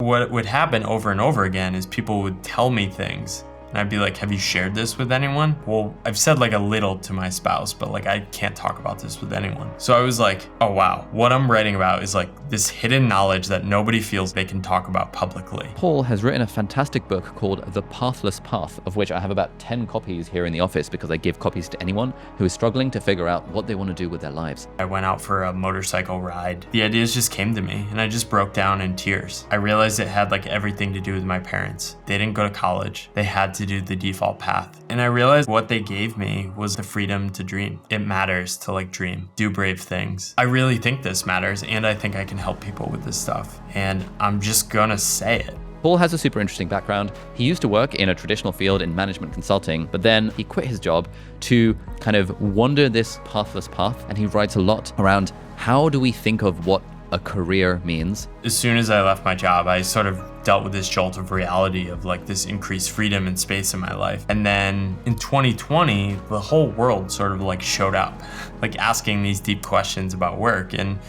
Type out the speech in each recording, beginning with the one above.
what would happen over and over again is people would tell me things. And I'd be like, have you shared this with anyone? Well, I've said like a little to my spouse, but like I can't talk about this with anyone. So I was like, oh wow, what I'm writing about is like this hidden knowledge that nobody feels they can talk about publicly. Paul has written a fantastic book called The Pathless Path, of which I have about 10 copies here in the office because I give copies to anyone who is struggling to figure out what they want to do with their lives. I went out for a motorcycle ride. The ideas just came to me and I just broke down in tears. I realized it had like everything to do with my parents. They didn't go to college. They had to do the default path. And I realized what they gave me was the freedom to dream. It matters to like dream, do brave things. I really think this matters and I think I can help people with this stuff. And I'm just gonna say it. Paul has a super interesting background. He used to work in a traditional field in management consulting, but then he quit his job to kind of wander this pathless path. And he writes a lot around how do we think of what a career means. As soon as I left my job, I sort of dealt with this jolt of reality of like this increased freedom and space in my life. And then in 2020, the whole world sort of like showed up, like asking these deep questions about work. And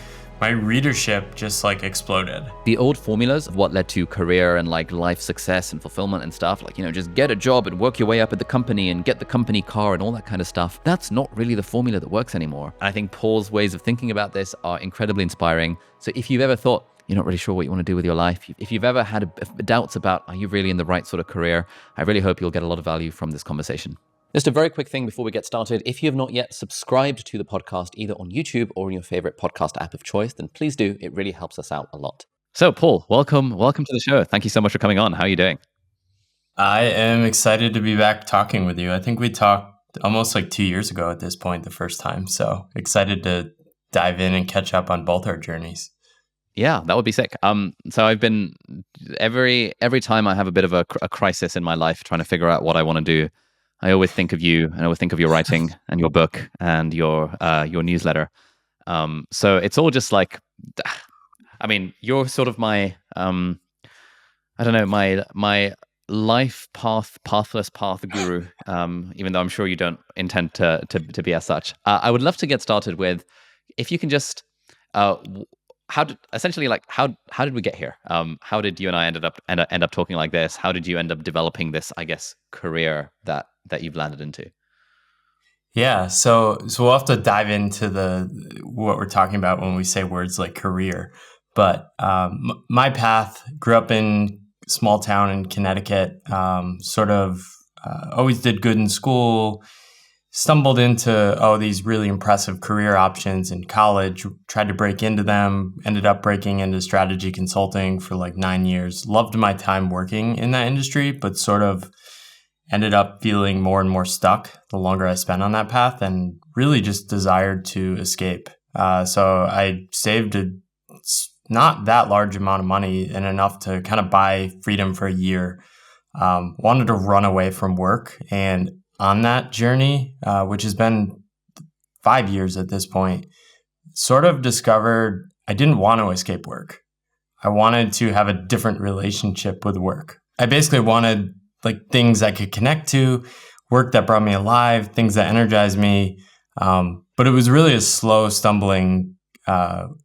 my readership just like exploded. The old formulas of what led to career and like life success and fulfillment and stuff, like, just get a job and work your way up at the company and get the company car and all that kind of stuff. That's not really the formula that works anymore. And I think Paul's ways of thinking about this are incredibly inspiring. So if you've ever thought you're not really sure what you want to do with your life, if you've ever had doubts about, are you really in the right sort of career? I really hope you'll get a lot of value from this conversation. Just a very quick thing before we get started. If you have not yet subscribed to the podcast, either on YouTube or in your favorite podcast app of choice, then please do. It really helps us out a lot. So Paul, welcome to the show. Thank you so much for coming on. How are you doing? I am excited to be back talking with you. I think we talked almost like 2 years ago at this point, the first time. So excited to dive in and catch up on both our journeys. Yeah, that would be sick. So I've been every time I have a bit of a crisis in my life trying to figure out what I want to do, I always think of you, and I always think of your writing and your book and your newsletter. So it's all just like, I mean, you're sort of my, my life path, pathless path guru. Even though I'm sure you don't intend to be as such. I would love to get started with, if you can just, how did we get here? How did you and I end up talking like this? How did you end up developing this, I guess, career that you've landed into? Yeah, so we'll have to dive into what we're talking about when we say words like career. But my path, grew up in a small town in Connecticut, always did good in school, stumbled into these really impressive career options in college, tried to break into them, ended up breaking into strategy consulting for like 9 years. Loved my time working in that industry, but sort of ended up feeling more and more stuck the longer I spent on that path, and really just desired to escape. So I saved a not that large amount of money and enough to kind of buy freedom for a year. Wanted to run away from work, and on that journey, which has been 5 years at this point, sort of discovered I didn't want to escape work. I wanted to have a different relationship with work. I basically wanted like things I could connect to, work that brought me alive, things that energized me. But it was really a slow, stumbling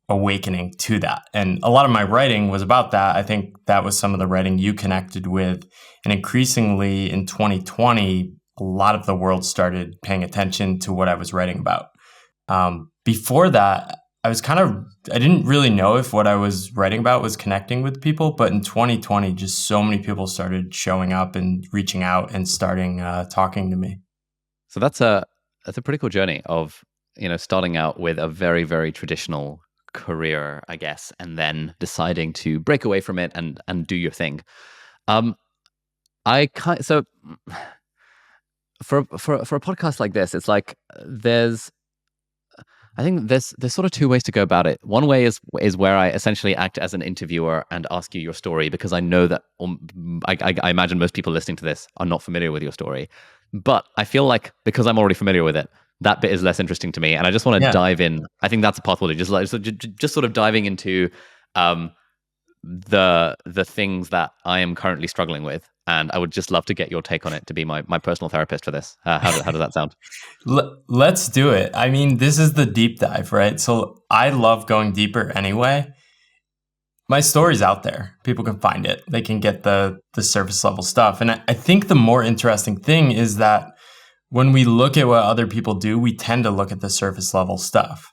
awakening to that. And a lot of my writing was about that. I think that was some of the writing you connected with. And increasingly in 2020, a lot of the world started paying attention to what I was writing about. Before that, I didn't really know if what I was writing about was connecting with people, but in 2020, just so many people started showing up and reaching out and starting talking to me. So that's a pretty cool journey of, starting out with a very, very traditional career, I guess, and then deciding to break away from it and do your thing. For a podcast like this, it's like I think there's sort of two ways to go about it. One way is where I essentially act as an interviewer and ask you your story, because I know that I imagine most people listening to this are not familiar with your story. But I feel like because I'm already familiar with it, that bit is less interesting to me, and I just want to dive in. I think that's a path forward. Just sort of diving into the things that I am currently struggling with. And I would just love to get your take on it, to be my personal therapist for this. How does that sound? Let's do it. I mean, this is the deep dive, right? So I love going deeper anyway. my story's out there. People can find it. They can get the surface level stuff. And I think the more interesting thing is that when we look at what other people do, we tend to look at the surface level stuff.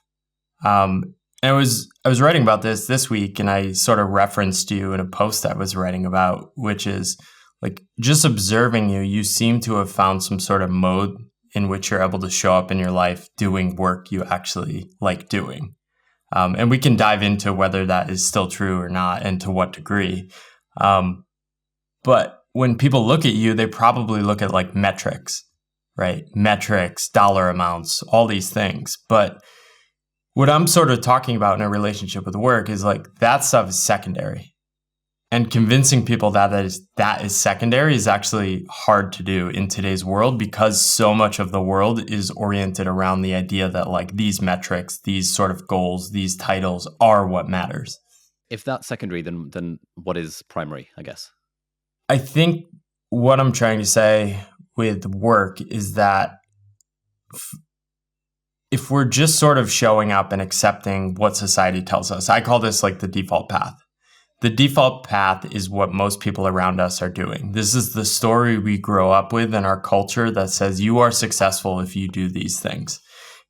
And I was writing about this week, and I sort of referenced you in a post I was writing about, which is like just observing you. You seem to have found some sort of mode in which you're able to show up in your life doing work you actually like doing. And we can dive into whether that is still true or not and to what degree. But when people look at you, they probably look at like metrics, right? Metrics, dollar amounts, all these things. But what I'm sort of talking about in a relationship with work is like that stuff is secondary. And convincing people that is secondary is actually hard to do in today's world because so much of the world is oriented around the idea that like these metrics, these sort of goals, these titles are what matters. If that's secondary, then what is primary, I guess? I think what I'm trying to say with work is that if we're just sort of showing up and accepting what society tells us, I call this like the default path. The default path is what most people around us are doing. This is the story we grow up with in our culture that says you are successful if you do these things.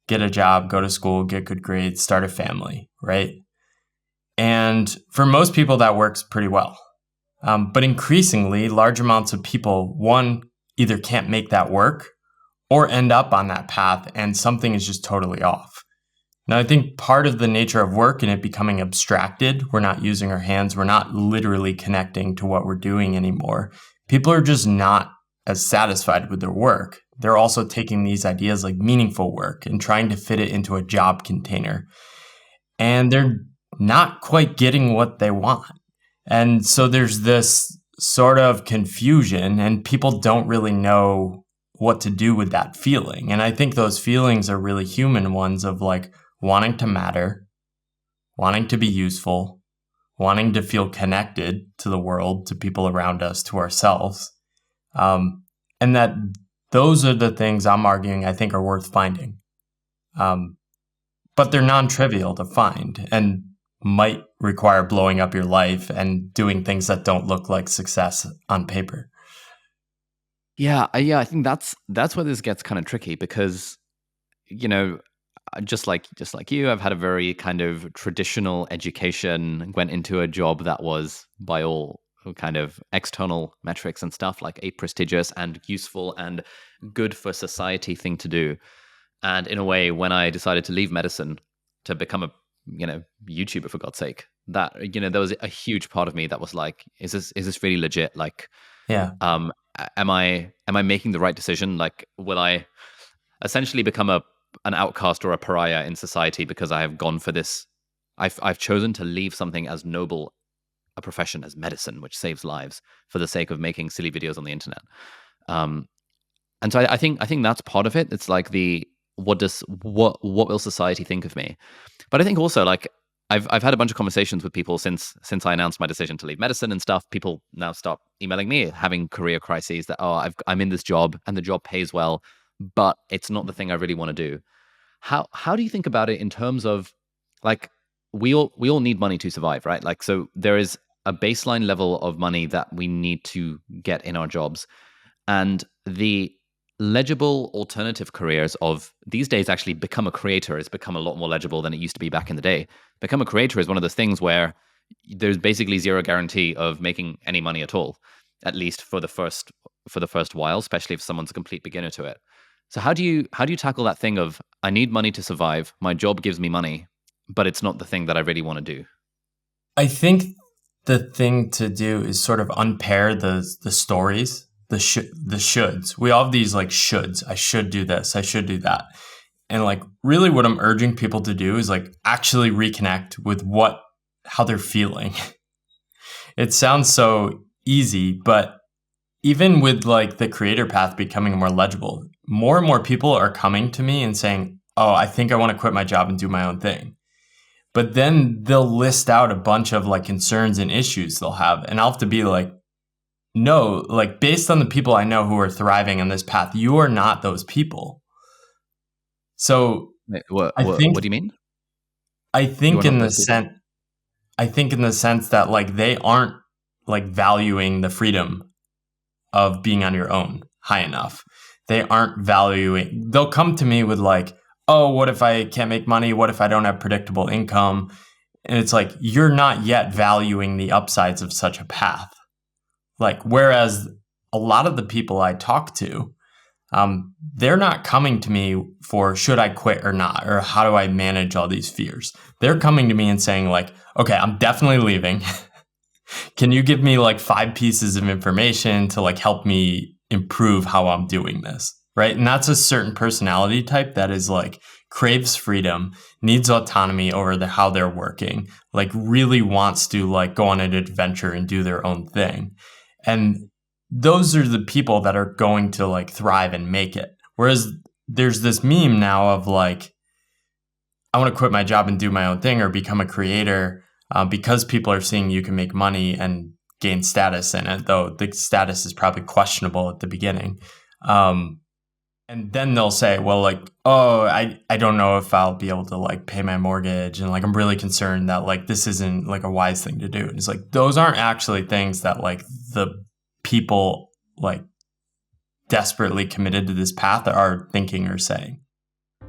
Get a job, go to school, get good grades, start a family, right? And for most people, that works pretty well. But increasingly, large amounts of people, one, either can't make that work or end up on that path and something is just totally off. Now, I think part of the nature of work and it becoming abstracted, we're not using our hands, we're not literally connecting to what we're doing anymore. People are just not as satisfied with their work. They're also taking these ideas like meaningful work and trying to fit it into a job container. And they're not quite getting what they want. And so there's this sort of confusion and people don't really know what to do with that feeling. And I think those feelings are really human ones of like, wanting to matter, wanting to be useful, wanting to feel connected to the world, to people around us, to ourselves. And that those are the things I'm arguing I think are worth finding. But they're non-trivial to find and might require blowing up your life and doing things that don't look like success on paper. Yeah, I think that's where this gets kind of tricky because, you know, just like you, I've had a very kind of traditional education, went into a job that was by all kind of external metrics and stuff like a prestigious and useful and good for society thing to do. And in a way, when I decided to leave medicine to become a, YouTuber, for God's sake, that, there was a huge part of me that was like, is this really legit? Like, yeah. Am I making the right decision? Like, will I essentially become an outcast or a pariah in society because I have gone for this? I've chosen to leave something as noble a profession as medicine, which saves lives, for the sake of making silly videos on the internet. And so I think that's part of it. It's like what will society think of me? But I think also, like, I've had a bunch of conversations with people since I announced my decision to leave medicine and stuff. People now start emailing me having career crises that, I'm in this job and the job pays well, but it's not the thing I really want to do. How do you think about it in terms of, like, we all need money to survive, right? Like, so there is a baseline level of money that we need to get in our jobs, and the legible alternative careers of these days, actually become a creator has become a lot more legible than it used to be back in the day. Become a creator is one of those things where there's basically zero guarantee of making any money at all, at least for the first while, especially if someone's a complete beginner to it. So how do you tackle that thing of, I need money to survive, my job gives me money, but it's not the thing that I really want to do? I think the thing to do is sort of unpair the stories, the shoulds. We all have these like shoulds. I should do this. I should do that. And like really what I'm urging people to do is like actually reconnect with how they're feeling. It sounds so easy, but even with like the creator path becoming more legible, more and more people are coming to me and saying, oh, I think I want to quit my job and do my own thing. But then they'll list out a bunch of like concerns and issues they'll have. And I'll have to be like, no, like based on the people I know who are thriving on this path, you are not those people. So what do you mean? I think in the sense, I think in the sense that like they aren't like valuing the freedom of being on your own high enough. They aren't valuing, they'll come to me with like, oh, what if I can't make money? What if I don't have predictable income? And it's like, you're not yet valuing the upsides of such a path. Like, whereas a lot of the people I talk to, they're not coming to me for should I quit or not, or how do I manage all these fears? They're coming to me and saying like, okay, I'm definitely leaving. Can you give me like 5 pieces of information to like help me improve how I'm doing this? Right. And that's a certain personality type that is like craves freedom, needs autonomy over how they're working, like really wants to like go on an adventure and do their own thing. And those are the people that are going to like thrive and make it. Whereas there's this meme now of like, I want to quit my job and do my own thing or become a creator because people are seeing you can make money and gain status in it, though the status is probably questionable at the beginning. And then they'll say, well, like, oh, I don't know if I'll be able to like pay my mortgage. And like, I'm really concerned that like, this isn't like a wise thing to do. And it's like, those aren't actually things that like the people like desperately committed to this path are thinking or saying.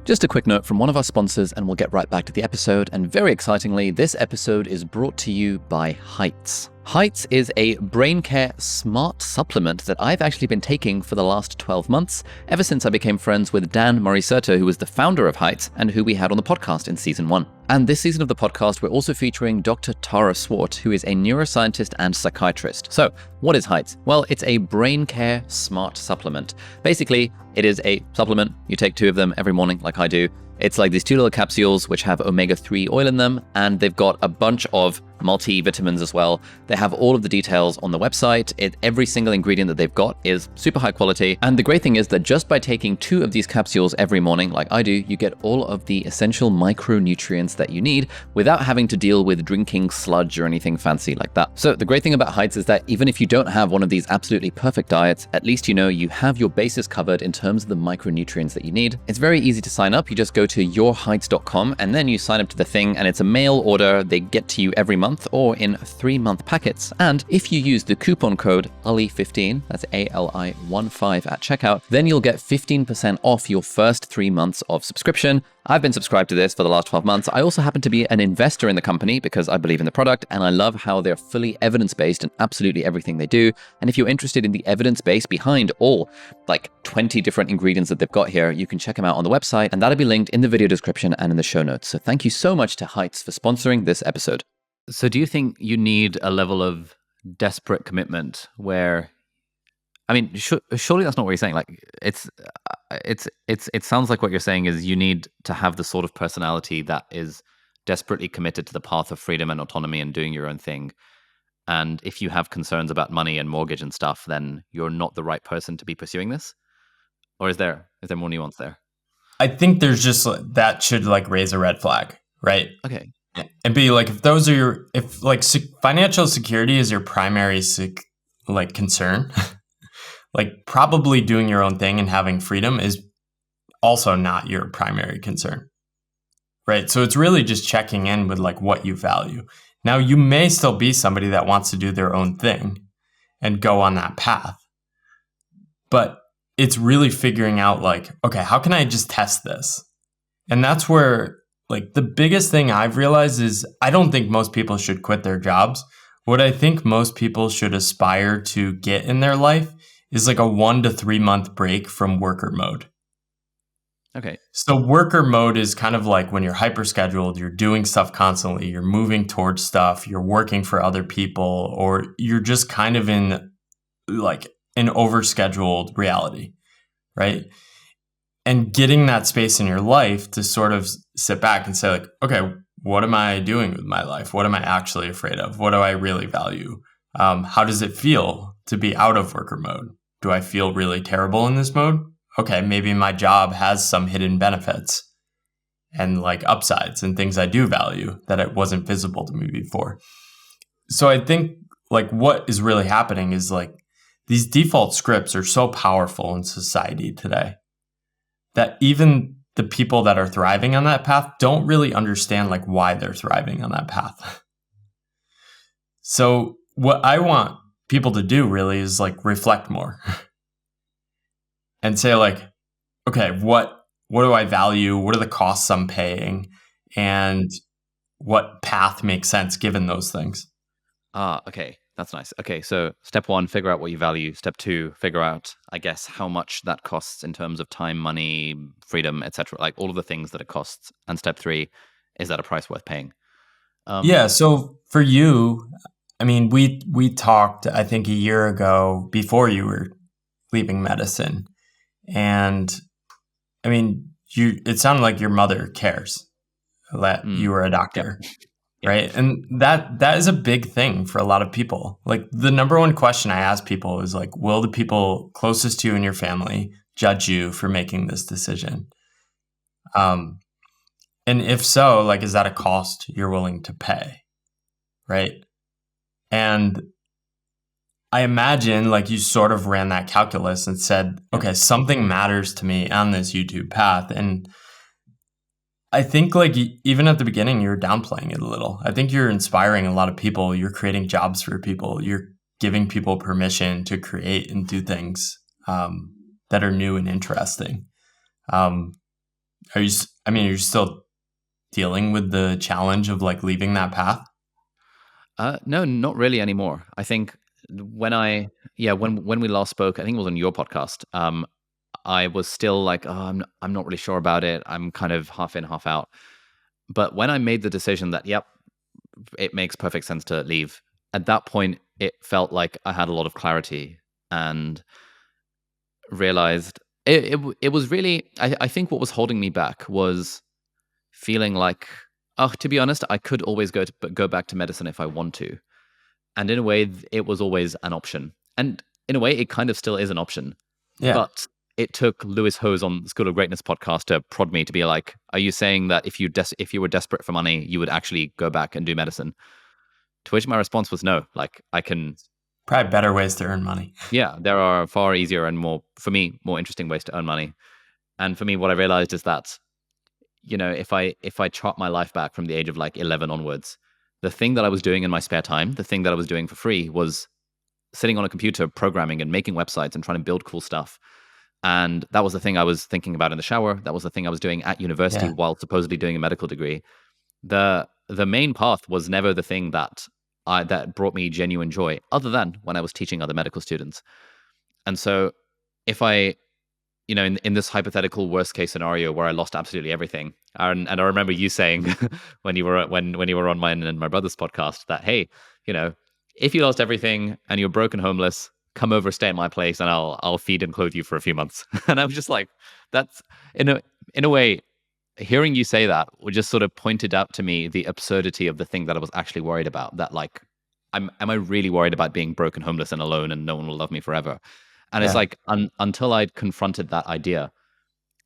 Just a quick note from one of our sponsors, and we'll get right back to the episode. And very excitingly, this episode is brought to you by Heights. Heights is a brain care smart supplement that I've actually been taking for the last 12 months, ever since I became friends with Dan Moricerto, who was the founder of Heights and who we had on the podcast in season 1. And this season of the podcast, we're also featuring Dr. Tara Swart, who is a neuroscientist and psychiatrist. So what is Heights? Well, it's a brain care smart supplement. Basically, it is a supplement. You take 2 of them every morning like I do. It's like these 2 little capsules which have omega-3 oil in them, and they've got a bunch of multivitamins as well. They have all of the details on the website. Every single ingredient that they've got is super high quality. And the great thing is that just by taking 2 of these capsules every morning, like I do, you get all of the essential micronutrients that you need without having to deal with drinking sludge or anything fancy like that. So the great thing about Heights is that even if you don't have one of these absolutely perfect diets, at least you know you have your bases covered in terms of the micronutrients that you need. It's very easy to sign up. You just go to yourheights.com and then you sign up to the thing, and it's a mail order. They get to you every month or in 3-month packets. And if you use the coupon code ALI15, that's ALI15 at checkout, then you'll get 15% off your first 3 months of subscription. I've been subscribed to this for the last 12 months. I also happen to be an investor in the company because I believe in the product, and I love how they're fully evidence-based in absolutely everything they do. And if you're interested in the evidence base behind all like 20 different ingredients that they've got here, you can check them out on the website, and that'll be linked in the video description and in the show notes. So thank you so much to Heights for sponsoring this episode. So do you think you need a level of desperate commitment where, I mean, surely that's not what you're saying. Like it sounds like what you're saying is you need to have the sort of personality that is desperately committed to the path of freedom and autonomy and doing your own thing. And if you have concerns about money and mortgage and stuff, then you're not the right person to be pursuing this. Or is there more nuance there? I think there's just that should like raise a red flag, right? Okay. And be like, if like financial security is your primary like concern, like probably doing your own thing and having freedom is also not your primary concern, right? So it's really just checking in with like what you value. Now you may still be somebody that wants to do their own thing and go on that path, but it's really figuring out like, okay, how can I just test this? And that's where like the biggest thing I've realized is I don't think most people should quit their jobs. What I think most people should aspire to get in their life is like a 1 to 3 month break from worker mode. Okay. So worker mode is kind of like when you're hyper scheduled, you're doing stuff constantly, you're moving towards stuff, you're working for other people, or you're just kind of in like an overscheduled reality, right? And getting that space in your life to sort of sit back and say like, okay, what am I doing with my life? What am I actually afraid of? What do I really value? How does it feel to be out of worker mode? Do I feel really terrible in this mode? Okay, maybe my job has some hidden benefits and like upsides and things I do value that it wasn't visible to me before. So I think like what is really happening is like these default scripts are so powerful in society today that even the people that are thriving on that path don't really understand like why they're thriving on that path. So what I want people to do really is like reflect more and say like, okay, what do I value? What are the costs I'm paying? And what path makes sense given those things? Okay. That's nice. Okay, so step one, figure out what you value. Step two, figure out, I guess, how much that costs in terms of time, money, freedom, etc. Like all of the things that it costs. And step three, is that a price worth paying? Yeah. So for you, I mean, we talked, I think, a year ago before you were leaving medicine, and I mean, it sounded like your mother cares that you were a Yep. doctor, Yep. right? And that is a big thing for a lot of people. Like the number one question I ask people is like, will the people closest to you in your family judge you for making this decision? And if so, like, is that a cost you're willing to pay, right? And I imagine like you sort of ran that calculus and said, okay, something matters to me on this YouTube path. And I think like even at the beginning, you're downplaying it a little. I think you're inspiring a lot of people. You're creating jobs for people. You're giving people permission to create and do things that are new and interesting. Are you? I mean, you're still dealing with the challenge of like leaving that path. No, not really anymore. I think when we last spoke, I think it was on your podcast. I was still like, oh, I'm not really sure about it. I'm kind of half in, half out. But when I made the decision that, yep, it makes perfect sense to leave, at that point, it felt like I had a lot of clarity and realized it was really, I think what was holding me back was feeling like, oh, to be honest, I could always go back to medicine if I want to. And in a way, it was always an option. And in a way, it kind of still is an option. Yeah. But it took Lewis Hose on the School of Greatness podcast to prod me to be like, are you saying that if you were desperate for money, you would actually go back and do medicine? To which my response was no. Like, I can. Probably better ways to earn money. Yeah, there are far easier and more interesting ways to earn money. And for me, what I realized is that, if I chart my life back from the age of like 11 onwards, the thing that I was doing in my spare time, the thing that I was doing for free was sitting on a computer programming and making websites and trying to build cool stuff. And that was the thing I was thinking about in the shower. That was the thing I was doing at university while supposedly doing a medical degree. The main path was never the thing that brought me genuine joy, other than when I was teaching other medical students. And so if I, in this hypothetical worst case scenario where I lost absolutely everything, and I remember you saying when you were on mine and my brother's podcast that, hey, if you lost everything and you're broke and homeless, come over, stay at my place, and I'll feed and clothe you for a few months. And I was just like, that's in a way, hearing you say that just sort of pointed out to me the absurdity of the thing that I was actually worried about. That like, am I really worried about being broke and homeless and alone and no one will love me forever? And it's like until I'd confronted that idea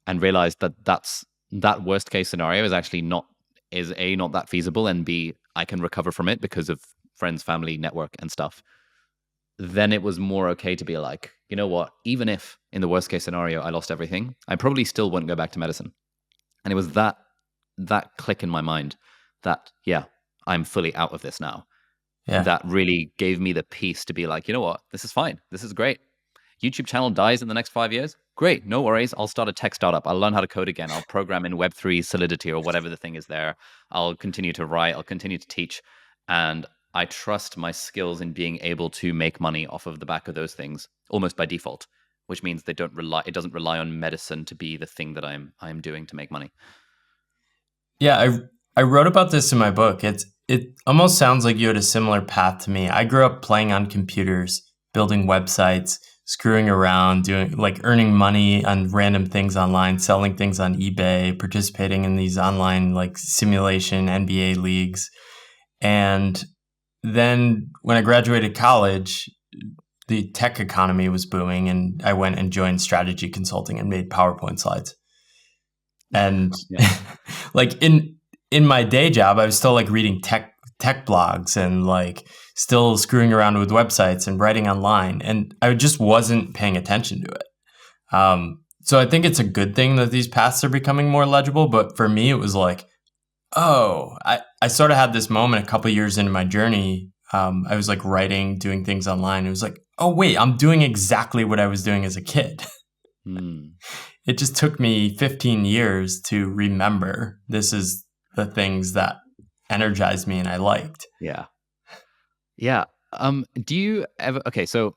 and realized that worst case scenario is actually not that feasible, and B, I can recover from it because of friends, family, network, and stuff. Then it was more okay to be like, you know what? Even if in the worst case scenario I lost everything, I probably still wouldn't go back to medicine. And it was that click in my mind that, yeah, I'm fully out of this now. Yeah. That really gave me the peace to be like, you know what? This is fine. This is great. YouTube channel dies in the next 5 years. Great. No worries. I'll start a tech startup. I'll learn how to code again. I'll program in Web3 Solidity or whatever the thing is there. I'll continue to write. I'll continue to teach. And I trust my skills in being able to make money off of the back of those things almost by default, which means it doesn't rely on medicine to be the thing that I'm doing to make money. Yeah, I wrote about this in my book. It almost sounds like you had a similar path to me. I grew up playing on computers, building websites, screwing around, doing like earning money on random things online, selling things on eBay, participating in these online like simulation NBA leagues. And then when I graduated college, the tech economy was booming, and I went and joined strategy consulting and made PowerPoint slides. And like in my day job, I was still like reading tech blogs and like still screwing around with websites and writing online, and I just wasn't paying attention to it. So I think it's a good thing that these paths are becoming more legible. But for me, it was like, oh, I sort of had this moment a couple years into my journey I was like writing, doing things online. It was like, oh, wait, I'm doing exactly what I was doing as a kid. It just took me 15 years to remember this is the things that energized me and I liked. Yeah. Yeah. Do you ever? Okay, so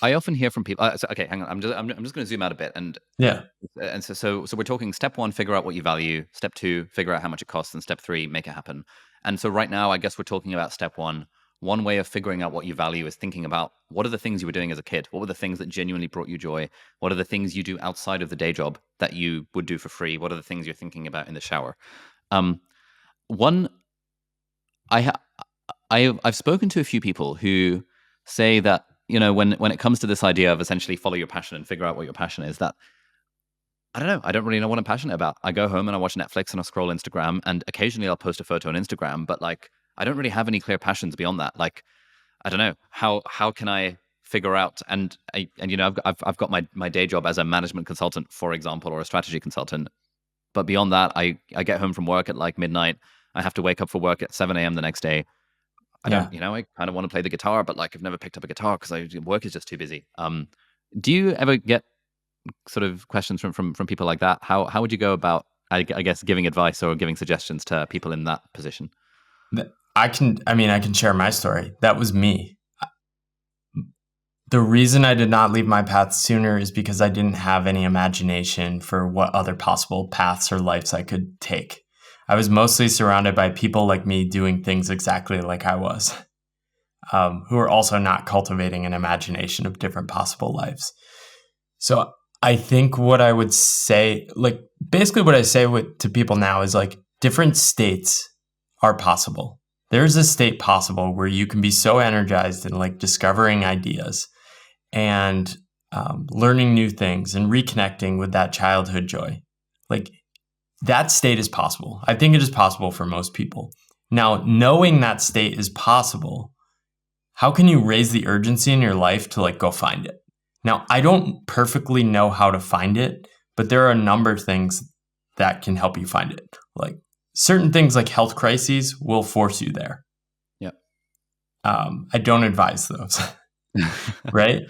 I often hear from people. Okay, hang on. I'm just going to zoom out a bit, and Yeah. so we're talking step 1, figure out what you value. Step 2, figure out how much it costs, and step 3, make it happen. And so right now, I guess we're talking about step 1. One way of figuring out what you value is thinking about what are the things you were doing as a kid. What were the things that genuinely brought you joy? What are the things you do outside of the day job that you would do for free? What are the things you're thinking about in the shower? One, I've spoken to a few people who say that, when it comes to this idea of essentially follow your passion and figure out what your passion is, that I don't know. I don't really know what I'm passionate about. I go home and I watch Netflix and I scroll Instagram, and occasionally I'll post a photo on Instagram, but like I don't really have any clear passions beyond that. Like I don't know how can I figure out, and I've got my day job as a management consultant, for example, or a strategy consultant. But beyond that, I get home from work at like midnight. I have to wake up for work at 7 a.m. the next day. I don't, I kind of want to play the guitar, but like I've never picked up a guitar because work is just too busy. Do you ever get sort of questions from people like that? How would you go about, I guess, giving advice or giving suggestions to people in that position? I can share my story. That was me. The reason I did not leave my path sooner is because I didn't have any imagination for what other possible paths or lives I could take. I was mostly surrounded by people like me doing things exactly like I was, who were also not cultivating an imagination of different possible lives. So I think what I would say, like basically what I say to people now is like different states are possible. There's a state possible where you can be so energized and like discovering ideas and learning new things and reconnecting with that childhood joy. Like that state is possible. I think it is possible for most people. Now, knowing that state is possible, how can you raise the urgency in your life to like go find it? Now, I don't perfectly know how to find it, but there are a number of things that can help you find it. Like certain things like health crises will force you there. Yeah. I don't advise those, right?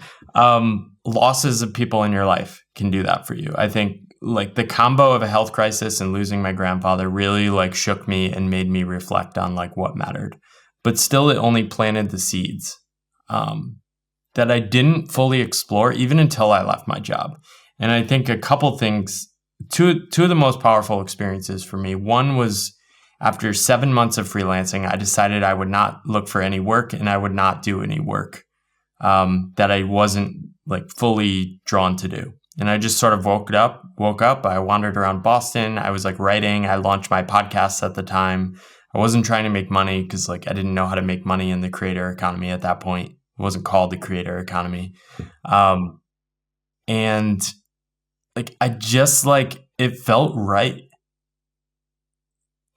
Losses of people in your life can do that for you. I think like the combo of a health crisis and losing my grandfather really like shook me and made me reflect on like what mattered. But still, it only planted the seeds that I didn't fully explore even until I left my job. And I think a couple things, two of the most powerful experiences for me. One was after 7 months of freelancing, I decided I would not look for any work and I would not do any work that I wasn't like fully drawn to do. And I just sort of woke up. I wandered around Boston. I was like writing. I launched my podcast at the time. I wasn't trying to make money because like I didn't know how to make money in the creator economy at that point. It wasn't called the creator economy. And like I just like it felt right.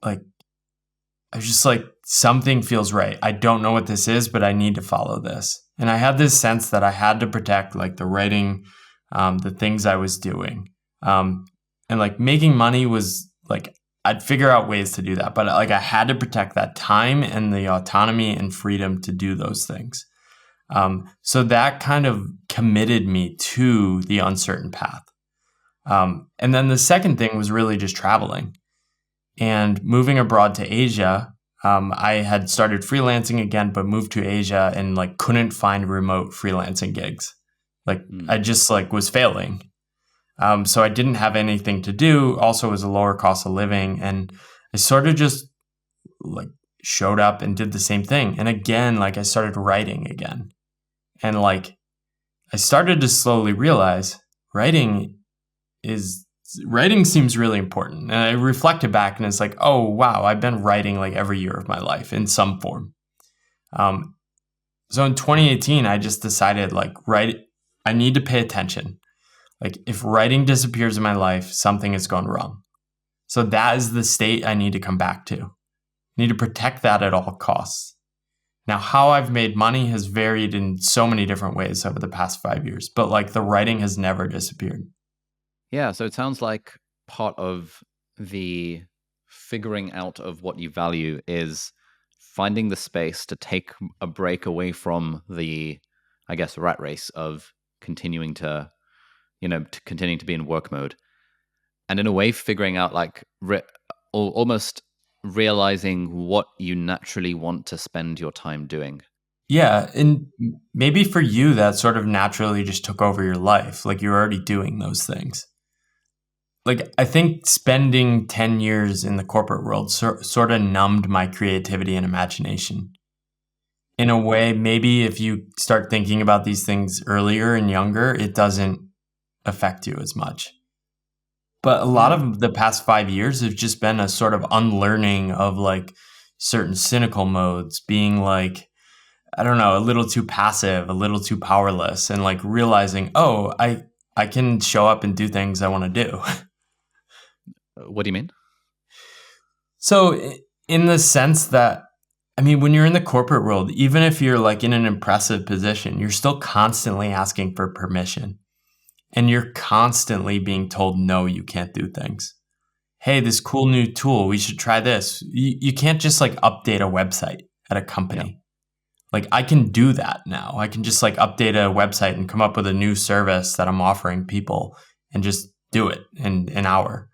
Like I was just like something feels right. I don't know what this is, but I need to follow this. And I had this sense that I had to protect like the writing, the things I was doing. And like making money was like, I'd figure out ways to do that. But like I had to protect that time and the autonomy and freedom to do those things. So that kind of committed me to the uncertain path. And then the second thing was really just traveling and moving abroad to Asia. I had started freelancing again, but moved to Asia and like couldn't find remote freelancing gigs. Like I just like was failing. So I didn't have anything to do. Also, it was a lower cost of living, and I sort of just like showed up and did the same thing. And again, like I started writing again, and like I started to slowly realize writing seems really important. And I reflected back and it's like, oh, wow, I've been writing like every year of my life in some form. So in 2018, I just decided like, I need to pay attention. Like if writing disappears in my life, something has gone wrong. So that is the state I need to come back to. I need to protect that at all costs. Now, how I've made money has varied in so many different ways over the past 5 years, but like the writing has never disappeared. Yeah, so it sounds like part of the figuring out of what you value is finding the space to take a break away from the, I guess, rat race of continuing to be in work mode, and in a way figuring out like almost realizing what you naturally want to spend your time doing. Yeah, and maybe for you that sort of naturally just took over your life. Like you're already doing those things. Like I think spending 10 years in the corporate world sort of numbed my creativity and imagination. In a way, maybe if you start thinking about these things earlier and younger, it doesn't affect you as much. But a lot of the past 5 years have just been a sort of unlearning of like certain cynical modes, being like, I don't know, a little too passive, a little too powerless, and like realizing, oh, I can show up and do things I want to do. What do you mean? So in the sense that, I mean, when you're in the corporate world, even if you're like in an impressive position, you're still constantly asking for permission. And you're constantly being told, no, you can't do things. Hey, this cool new tool, we should try this. You can't just like update a website at a company. Yeah. Like I can do that now. I can just like update a website and come up with a new service that I'm offering people and just do it in an hour.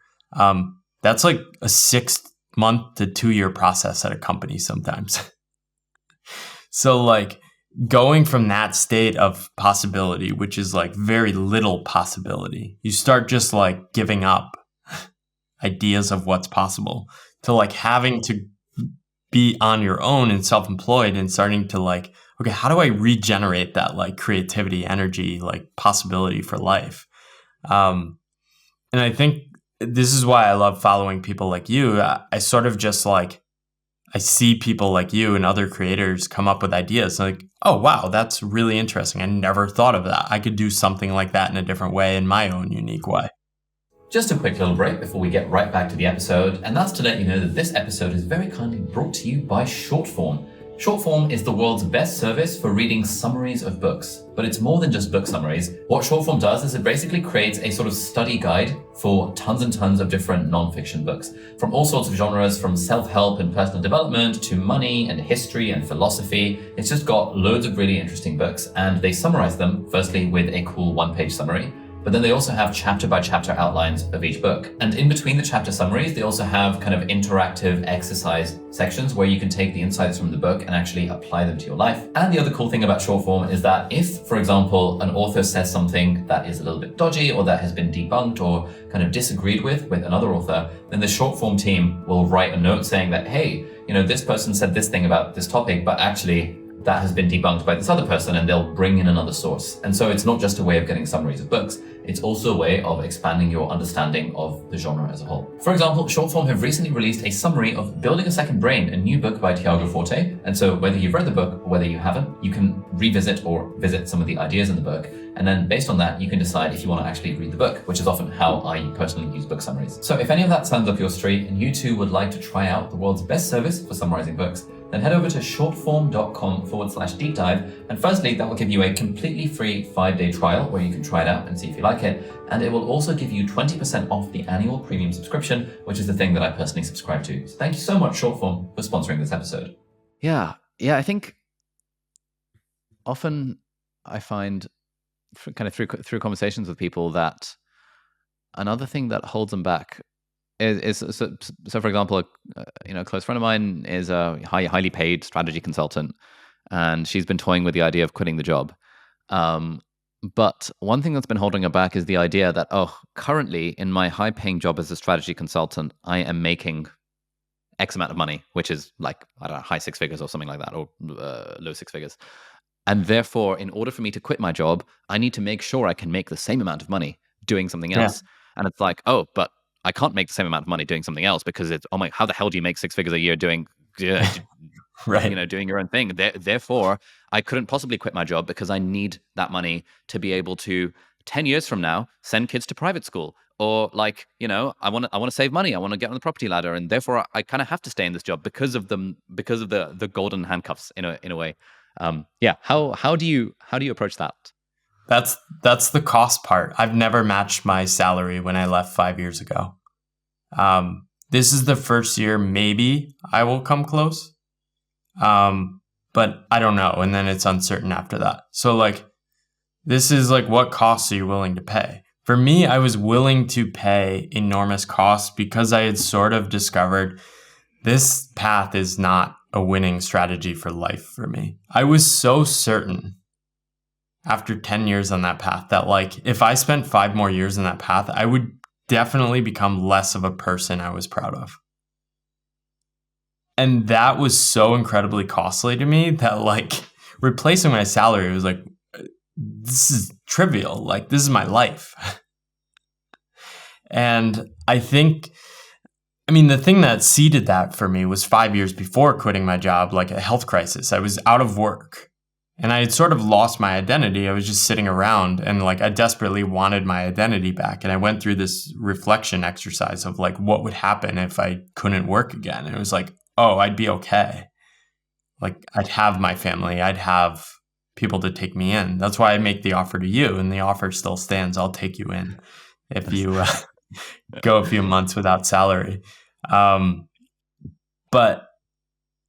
That's like a 6-month to 2-year process at a company sometimes. So like going from that state of possibility, which is like very little possibility, you start just like giving up ideas of what's possible to like having to be on your own and self-employed and starting to like, okay, how do I regenerate that like creativity, energy, like possibility for life? And I think this is why I love following people like you. I sort of just like, I see people like you and other creators come up with ideas like, oh, wow, that's really interesting. I never thought of that. I could do something like that in a different way, in my own unique way. Just a quick little break before we get right back to the episode, and that's to let you know that this episode is very kindly brought to you by Shortform. Shortform is the world's best service for reading summaries of books, but it's more than just book summaries. What Shortform does is it basically creates a sort of study guide for tons and tons of different non-fiction books, from all sorts of genres, from self-help and personal development to money and history and philosophy. It's just got loads of really interesting books, and they summarize them, firstly with a cool one-page summary, but then they also have chapter by chapter outlines of each book. And in between the chapter summaries, they also have kind of interactive exercise sections where you can take the insights from the book and actually apply them to your life. And the other cool thing about Shortform is that if, for example, an author says something that is a little bit dodgy or that has been debunked or kind of disagreed with another author, then the Shortform team will write a note saying that, hey, this person said this thing about this topic, but actually that has been debunked by this other person, and they'll bring in another source. And so it's not just a way of getting summaries of books, it's also a way of expanding your understanding of the genre as a whole. For example, Shortform have recently released a summary of Building a Second Brain, a new book by Tiago Forte. And so whether you've read the book or whether you haven't, you can revisit or visit some of the ideas in the book. And then based on that, you can decide if you want to actually read the book, which is often how I personally use book summaries. So if any of that sounds up your street and you too would like to try out the world's best service for summarizing books, then head over to shortform.com/deep dive. And firstly, that will give you a completely free 5-day trial where you can try it out and see if you like it. And it will also give you 20% off the annual premium subscription, which is the thing that I personally subscribe to. So thank you so much, Shortform, for sponsoring this episode. Yeah, I think often I find kind of through conversations with people that another thing that holds them back is so for example, a close friend of mine is a highly paid strategy consultant, and she's been toying with the idea of quitting the job. But one thing that's been holding her back is the idea that, currently in my high paying job as a strategy consultant, I am making X amount of money, which is like, I don't know, high 6 figures or something like that, or low 6 figures. And therefore, in order for me to quit my job, I need to make sure I can make the same amount of money doing something else. Yeah. And it's like, but I can't make the same amount of money doing something else, because it's, how the hell do you make 6 figures a year doing, right, doing your own thing? Therefore, I couldn't possibly quit my job because I need that money to be able to 10 years from now send kids to private school, or like, I want to save money. I want to get on the property ladder, and therefore I kind of have to stay in this job because of the golden handcuffs in a way. How do you approach that? That's the cost part. I've never matched my salary when I left 5 years ago. This is the first year maybe I will come close. But I don't know. And then it's uncertain after that. So like, this is like, what costs are you willing to pay? For me, I was willing to pay enormous costs because I had sort of discovered this path is not a winning strategy for life for me. I was so certain after 10 years on that path that like, if I spent 5 more years in that path, I would definitely become less of a person I was proud of. And that was so incredibly costly to me that like replacing my salary was like, this is trivial. Like, this is my life. And I think, I mean, the thing that seeded that for me was 5 years before quitting my job, like a health crisis. I was out of work and I had sort of lost my identity. I was just sitting around and like I desperately wanted my identity back. And I went through this reflection exercise of like, what would happen if I couldn't work again? And it was like, oh, I'd be okay. Like, I'd have my family, I'd have people to take me in. That's why I make the offer to you, and the offer still stands. I'll take you in if you go a few months without salary. But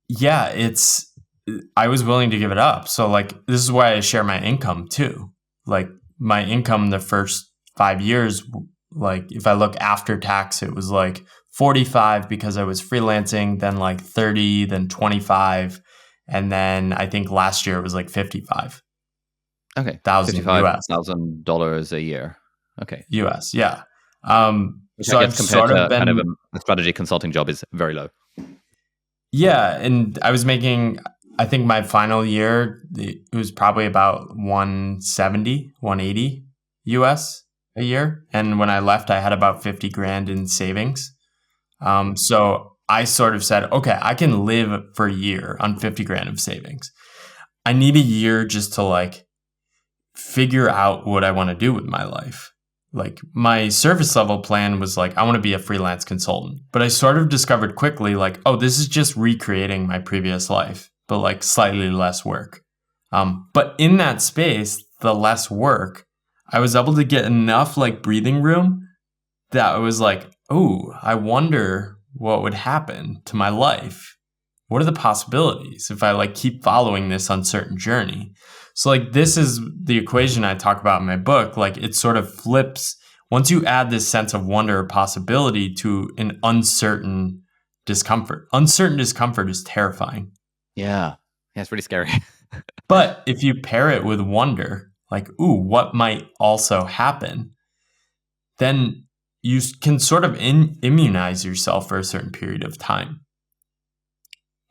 yeah, I was willing to give it up. So like, this is why I share my income too. Like my income the first 5 years, like if I look after tax, it was like 45 because I was freelancing, then like 30, then 25. And then I think last year it was like 55. Okay. Thousand US. $55,000 a year. Okay. US, yeah. Which So I I've guess compared sort of to been, kind of a strategy consulting job is very low. yeah, and I was making, I think my final year, it was probably about 170, 180 US a year. And when I left, I had about 50 grand in savings. So I sort of said, okay, I can live for a year on 50 grand of savings. I need a year just to like figure out what I want to do with my life. Like my surface level plan was like, I want to be a freelance consultant. But I sort of discovered quickly, like, oh, this is just recreating my previous life, but like slightly less work. But in that space, the less work, I was able to get enough like breathing room that I was like, oh, I wonder what would happen to my life. What are the possibilities if I like keep following this uncertain journey? So like this is the equation I talk about in my book. Like it sort of flips once you add this sense of wonder or possibility to an uncertain discomfort. Uncertain discomfort is terrifying. Yeah. Yeah, it's really scary. But if you pair it with wonder, like, ooh, what might also happen? Then you can sort of immunize yourself for a certain period of time.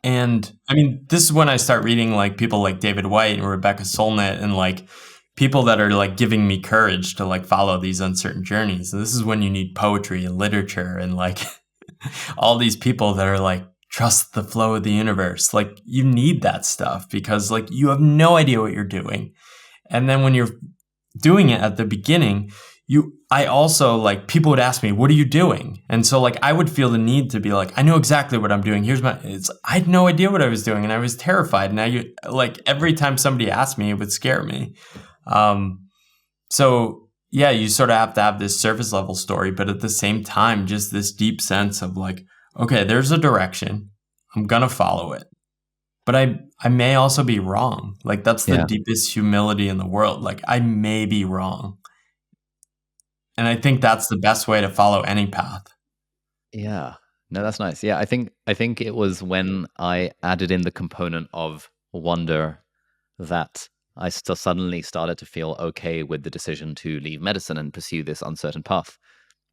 And I mean, this is when I start reading like people like David White and Rebecca Solnit and like people that are like giving me courage to like follow these uncertain journeys. And this is when you need poetry and literature and like all these people that are like, trust the flow of the universe. Like you need that stuff because like you have no idea what you're doing. And then when you're doing it at the beginning, I also like people would ask me, what are you doing? And so like I would feel the need to be like, I know exactly what I'm doing. I had no idea what I was doing and I was terrified. Now like every time somebody asked me, it would scare me. So yeah, you sort of have to have this surface level story, but at the same time, just this deep sense of like, okay, there's a direction. I'm going to follow it. But I may also be wrong. Like that's the deepest humility in the world. Like I may be wrong. And I think that's the best way to follow any path. Yeah. No, that's nice. Yeah, I think it was when I added in the component of wonder that I suddenly started to feel okay with the decision to leave medicine and pursue this uncertain path.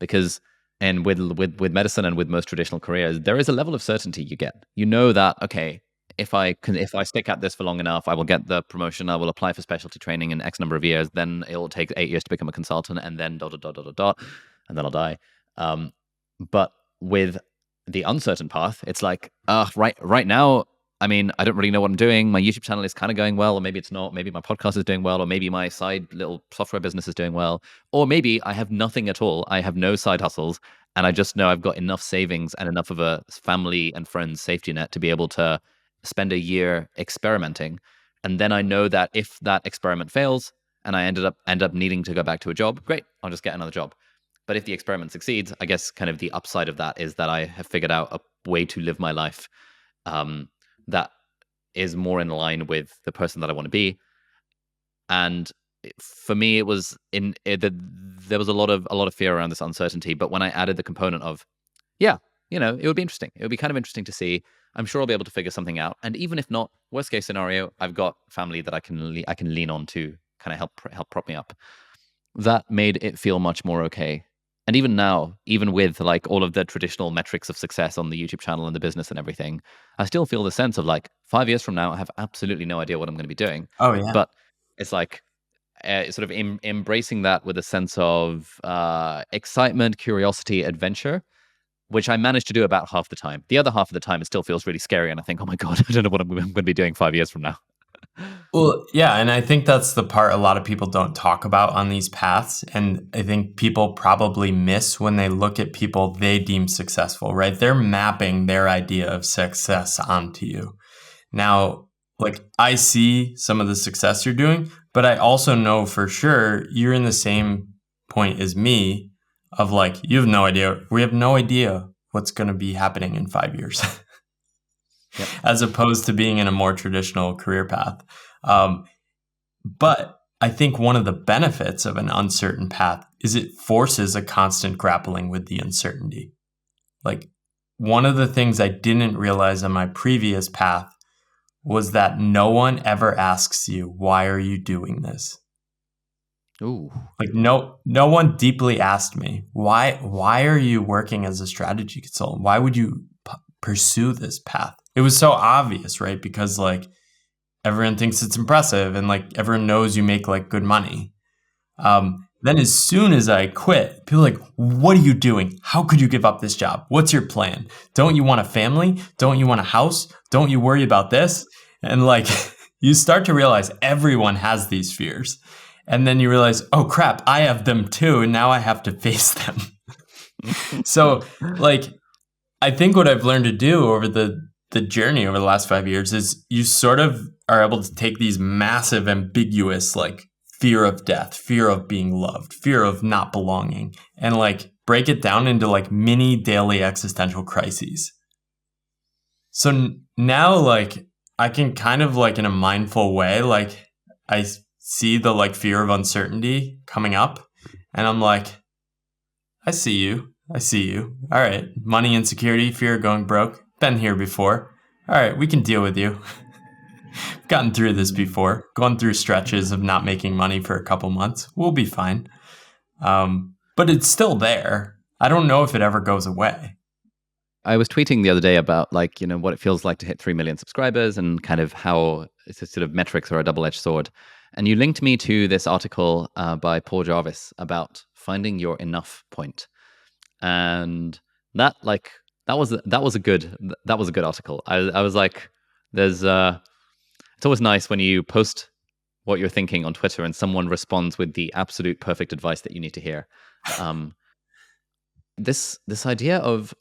Because and with medicine and with most traditional careers, there is a level of certainty you get. You know that, okay, if I stick at this for long enough, I will get the promotion. I will apply for specialty training in X number of years. Then it will take 8 years to become a consultant, and then dot dot dot dot dot dot, and then I'll die. But with the uncertain path, it's like, right now, I mean, I don't really know what I'm doing. My YouTube channel is kind of going well, or maybe it's not. Maybe my podcast is doing well, or maybe my side little software business is doing well, or maybe I have nothing at all. I have no side hustles, and I just know I've got enough savings and enough of a family and friends safety net to be able to spend a year experimenting. And then I know that if that experiment fails and I end up needing to go back to a job, great, I'll just get another job. But if the experiment succeeds, I guess kind of the upside of that is that I have figured out a way to live my life that is more in line with the person that I want to be. And for me, it was there was a lot of fear around this uncertainty. But when I added the component of, yeah, it would be interesting. It would be kind of interesting to see. I'm sure I'll be able to figure something out. And even if not, worst case scenario, I've got family that I can lean on to kind of help prop me up. That made it feel much more okay. And even now, even with like all of the traditional metrics of success on the YouTube channel and the business and everything, I still feel the sense of like 5 years from now, I have absolutely no idea what I'm going to be doing. Oh yeah. But it's like sort of embracing that with a sense of excitement, curiosity, adventure, which I managed to do about half the time. The other half of the time, it still feels really scary. And I think, oh my God, I don't know what I'm going to be doing 5 years from now. Well, yeah, and I think that's the part a lot of people don't talk about on these paths. And I think people probably miss when they look at people they deem successful, right? They're mapping their idea of success onto you. Now, like I see some of the success you're doing, but I also know for sure you're in the same point as me of like, you have no idea. We have no idea what's going to be happening in 5 years. Yep. As opposed to being in a more traditional career path. But I think one of the benefits of an uncertain path is it forces a constant grappling with the uncertainty. Like one of the things I didn't realize on my previous path was that no one ever asks you, why are you doing this? Ooh. Like no one deeply asked me, why are you working as a strategy consultant? Why would you pursue this path? It was so obvious, right? Because like everyone thinks it's impressive and like everyone knows you make like good money. Then as soon as I quit, people are like, what are you doing? How could you give up this job? What's your plan? Don't you want a family? Don't you want a house? Don't you worry about this? And like you start to realize everyone has these fears. And then you realize, oh crap, I have them too. And now I have to face them. So like, I think what I've learned to do over the journey over the last 5 years is you sort of are able to take these massive, ambiguous, like fear of death, fear of being loved, fear of not belonging, and like break it down into like mini daily existential crises. So now like I can kind of like in a mindful way, like I see the like fear of uncertainty coming up and I'm like, I see you. All right. Money insecurity, fear of going broke. Been here before. All right. We can deal with you. Gotten through this before. Gone through stretches of not making money for a couple months. We'll be fine. But it's still there. I don't know if it ever goes away. I was tweeting the other day about like, what it feels like to hit 3 million subscribers and kind of how it's a sort of metrics are a double-edged sword. And you linked me to this article by Paul Jarvis about finding your enough point. And that was a good article. I was like, it's always nice when you post what you're thinking on Twitter and someone responds with the absolute perfect advice that you need to hear. This idea of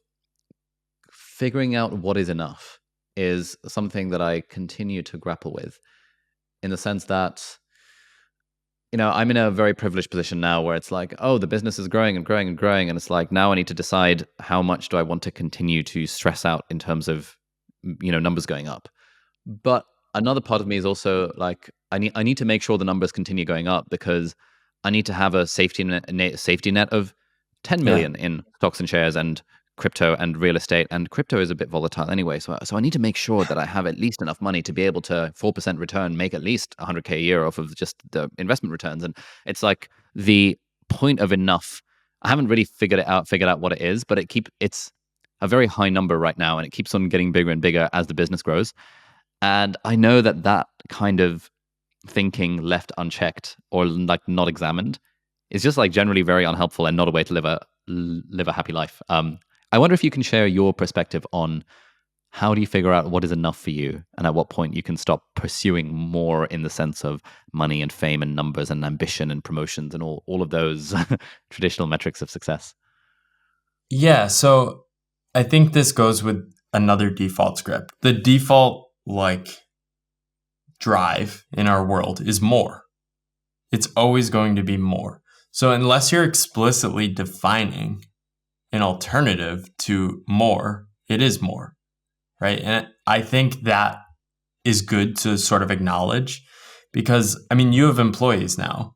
figuring out what is enough is something that I continue to grapple with, in the sense that I'm in a very privileged position now where it's like, oh, the business is growing and growing and growing. And it's like, now I need to decide how much do I want to continue to stress out in terms of, numbers going up. But another part of me is also like, I need to make sure the numbers continue going up because I need to have a safety net of 10 million in stocks and shares and crypto and real estate, and crypto is a bit volatile anyway. So I need to make sure that I have at least enough money to be able to 4% return, make at least 100K a year off of just the investment returns. And it's like the point of enough. I haven't really figured out what it is, but it's a very high number right now, and it keeps on getting bigger and bigger as the business grows. And I know that kind of thinking left unchecked or like not examined is just like generally very unhelpful and not a way to live a happy life. I wonder if you can share your perspective on how do you figure out what is enough for you and at what point you can stop pursuing more in the sense of money and fame and numbers and ambition and promotions and all of those traditional metrics of success. Yeah, so I think this goes with another default script. The default like drive in our world is more. It's always going to be more. So unless you're explicitly defining an alternative to more, it is more, right? And I think that is good to sort of acknowledge, because I mean, you have employees now.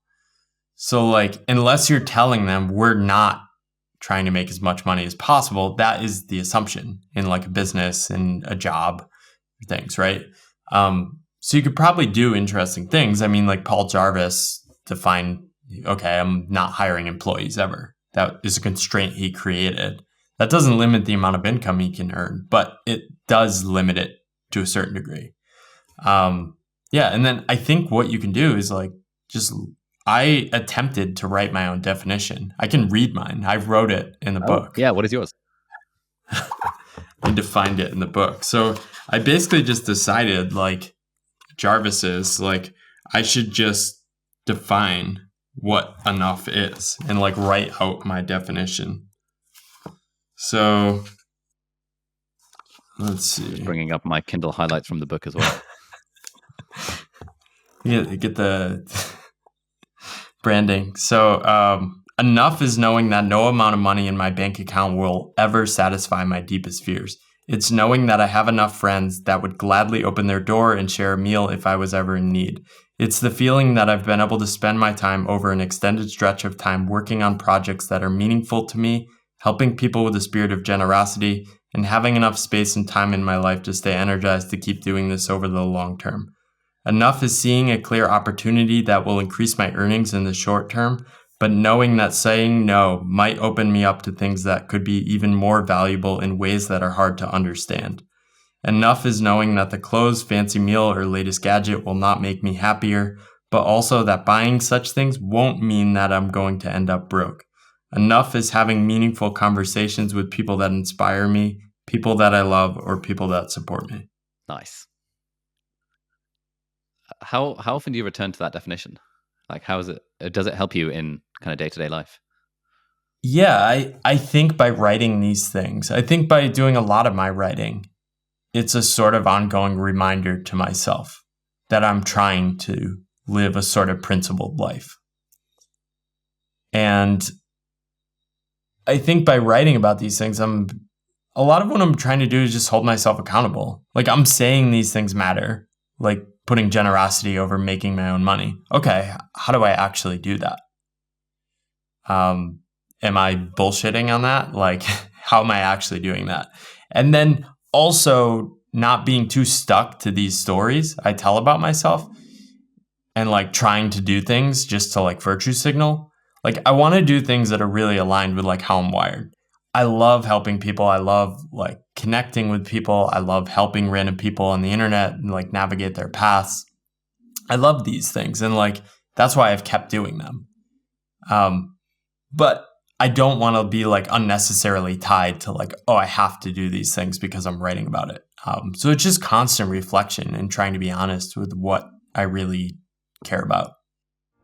So like, unless you're telling them we're not trying to make as much money as possible, that is the assumption in like a business and a job things, right? So you could probably do interesting things. I mean, like Paul Jarvis defined, okay, I'm not hiring employees ever. That is a constraint he created. That doesn't limit the amount of income he can earn, but it does limit it to a certain degree. And then I think what you can do is like I attempted to write my own definition. I can read mine. I wrote it in the book. Yeah, what is yours? I defined it in the book. So I basically just decided, like Jarvis is, like I should just define what enough is and like write out my definition. So let's see. Just bringing up my Kindle highlights from the book as well. Get the branding. So enough is knowing that no amount of money in my bank account will ever satisfy my deepest fears. It's knowing that I have enough friends that would gladly open their door and share a meal if I was ever in need. It's the feeling that I've been able to spend my time over an extended stretch of time working on projects that are meaningful to me, helping people with a spirit of generosity, and having enough space and time in my life to stay energized to keep doing this over the long term. Enough is seeing a clear opportunity that will increase my earnings in the short term, but knowing that saying no might open me up to things that could be even more valuable in ways that are hard to understand. Enough is knowing that the clothes, fancy meal, or latest gadget will not make me happier, but also that buying such things won't mean that I'm going to end up broke. Enough is having meaningful conversations with people that inspire me, people that I love, or people that support me. Nice. How often do you return to that definition? Like, how is it? Does it help you in kind of day-to-day life? Yeah, I think by writing these things, I think by doing a lot of my writing, it's a sort of ongoing reminder to myself that I'm trying to live a sort of principled life. And I think by writing about these things, a lot of what I'm trying to do is just hold myself accountable. Like I'm saying these things matter, like putting generosity over making my own money. Okay, how do I actually do that? Am I bullshitting on that? Like, how am I actually doing that? And then also not being too stuck to these stories I tell about myself and like trying to do things just to like virtue signal. Like I want to do things that are really aligned with like how I'm wired. I love helping people. I love like connecting with people. I love helping random people on the internet and like navigate their paths. I love these things. And like, that's why I've kept doing them. But I don't want to be like unnecessarily tied to like, oh, I have to do these things because I'm writing about it. So it's just constant reflection and trying to be honest with what I really care about.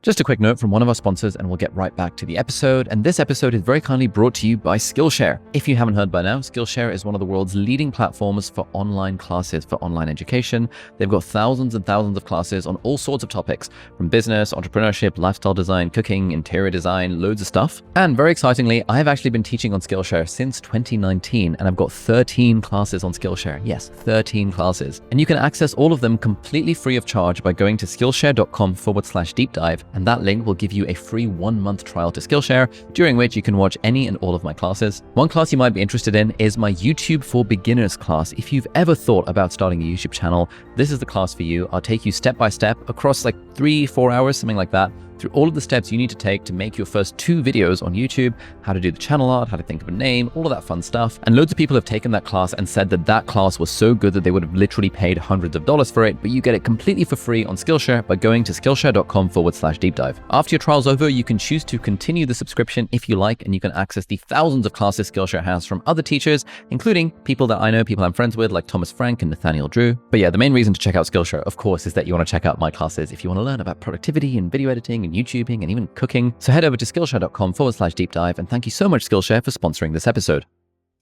Just a quick note from one of our sponsors and we'll get right back to the episode. And this episode is very kindly brought to you by Skillshare. If you haven't heard by now, Skillshare is one of the world's leading platforms for online classes, for online education. They've got thousands and thousands of classes on all sorts of topics, from business, entrepreneurship, lifestyle design, cooking, interior design, loads of stuff. And very excitingly, I've actually been teaching on Skillshare since 2019, and I've got 13 classes on Skillshare. Yes, 13 classes. And you can access all of them completely free of charge by going to skillshare.com/deep dive. And that link will give you a free 1-month trial to Skillshare, during which you can watch any and all of my classes. One class you might be interested in is my YouTube for Beginners class. If you've ever thought about starting a YouTube channel, this is the class for you. I'll take you step by step across like 3-4 hours, something like that, through all of the steps you need to take to make your first 2 videos on YouTube, how to do the channel art, how to think of a name, all of that fun stuff. And loads of people have taken that class and said that that class was so good that they would have literally paid hundreds of dollars for it, but you get it completely for free on Skillshare by going to skillshare.com/deep dive. After your trial's over, you can choose to continue the subscription if you like, and you can access the thousands of classes Skillshare has from other teachers, including people that I know, people I'm friends with, like Thomas Frank and Nathaniel Drew. But yeah, the main reason to check out Skillshare, of course, is that you want to check out my classes if you want to learn about productivity and video editing and YouTubing and even cooking. So head over to skillshare.com/deep dive, and thank you so much, Skillshare, for sponsoring this episode.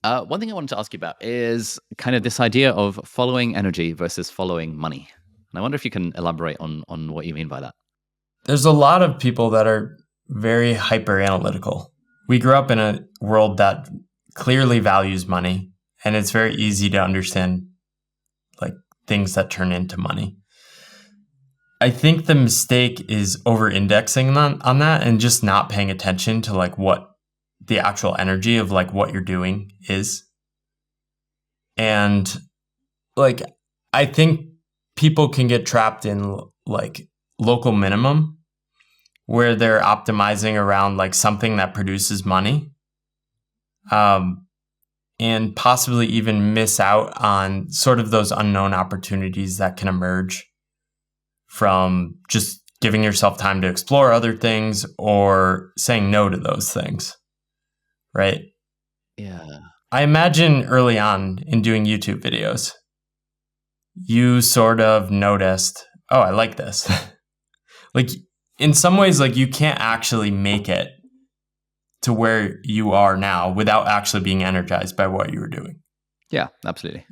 One thing I wanted to ask you about is kind of this idea of following energy versus following money. And I wonder if you can elaborate on what you mean by that. There's a lot of people that are very hyper analytical. We grew up in a world that clearly values money, and it's very easy to understand like things that turn into money. I think the mistake is over-indexing on that and just not paying attention to like what the actual energy of like what you're doing is. And like, I think people can get trapped in like local minimum where they're optimizing around like something that produces money. And possibly even miss out on sort of those unknown opportunities that can emerge from just giving yourself time to explore other things or saying no to those things, right? Yeah. I imagine early on in doing YouTube videos, you sort of noticed, oh, I like this. Like in some ways, like you can't actually make it to where you are now without actually being energized by what you were doing. Yeah, absolutely.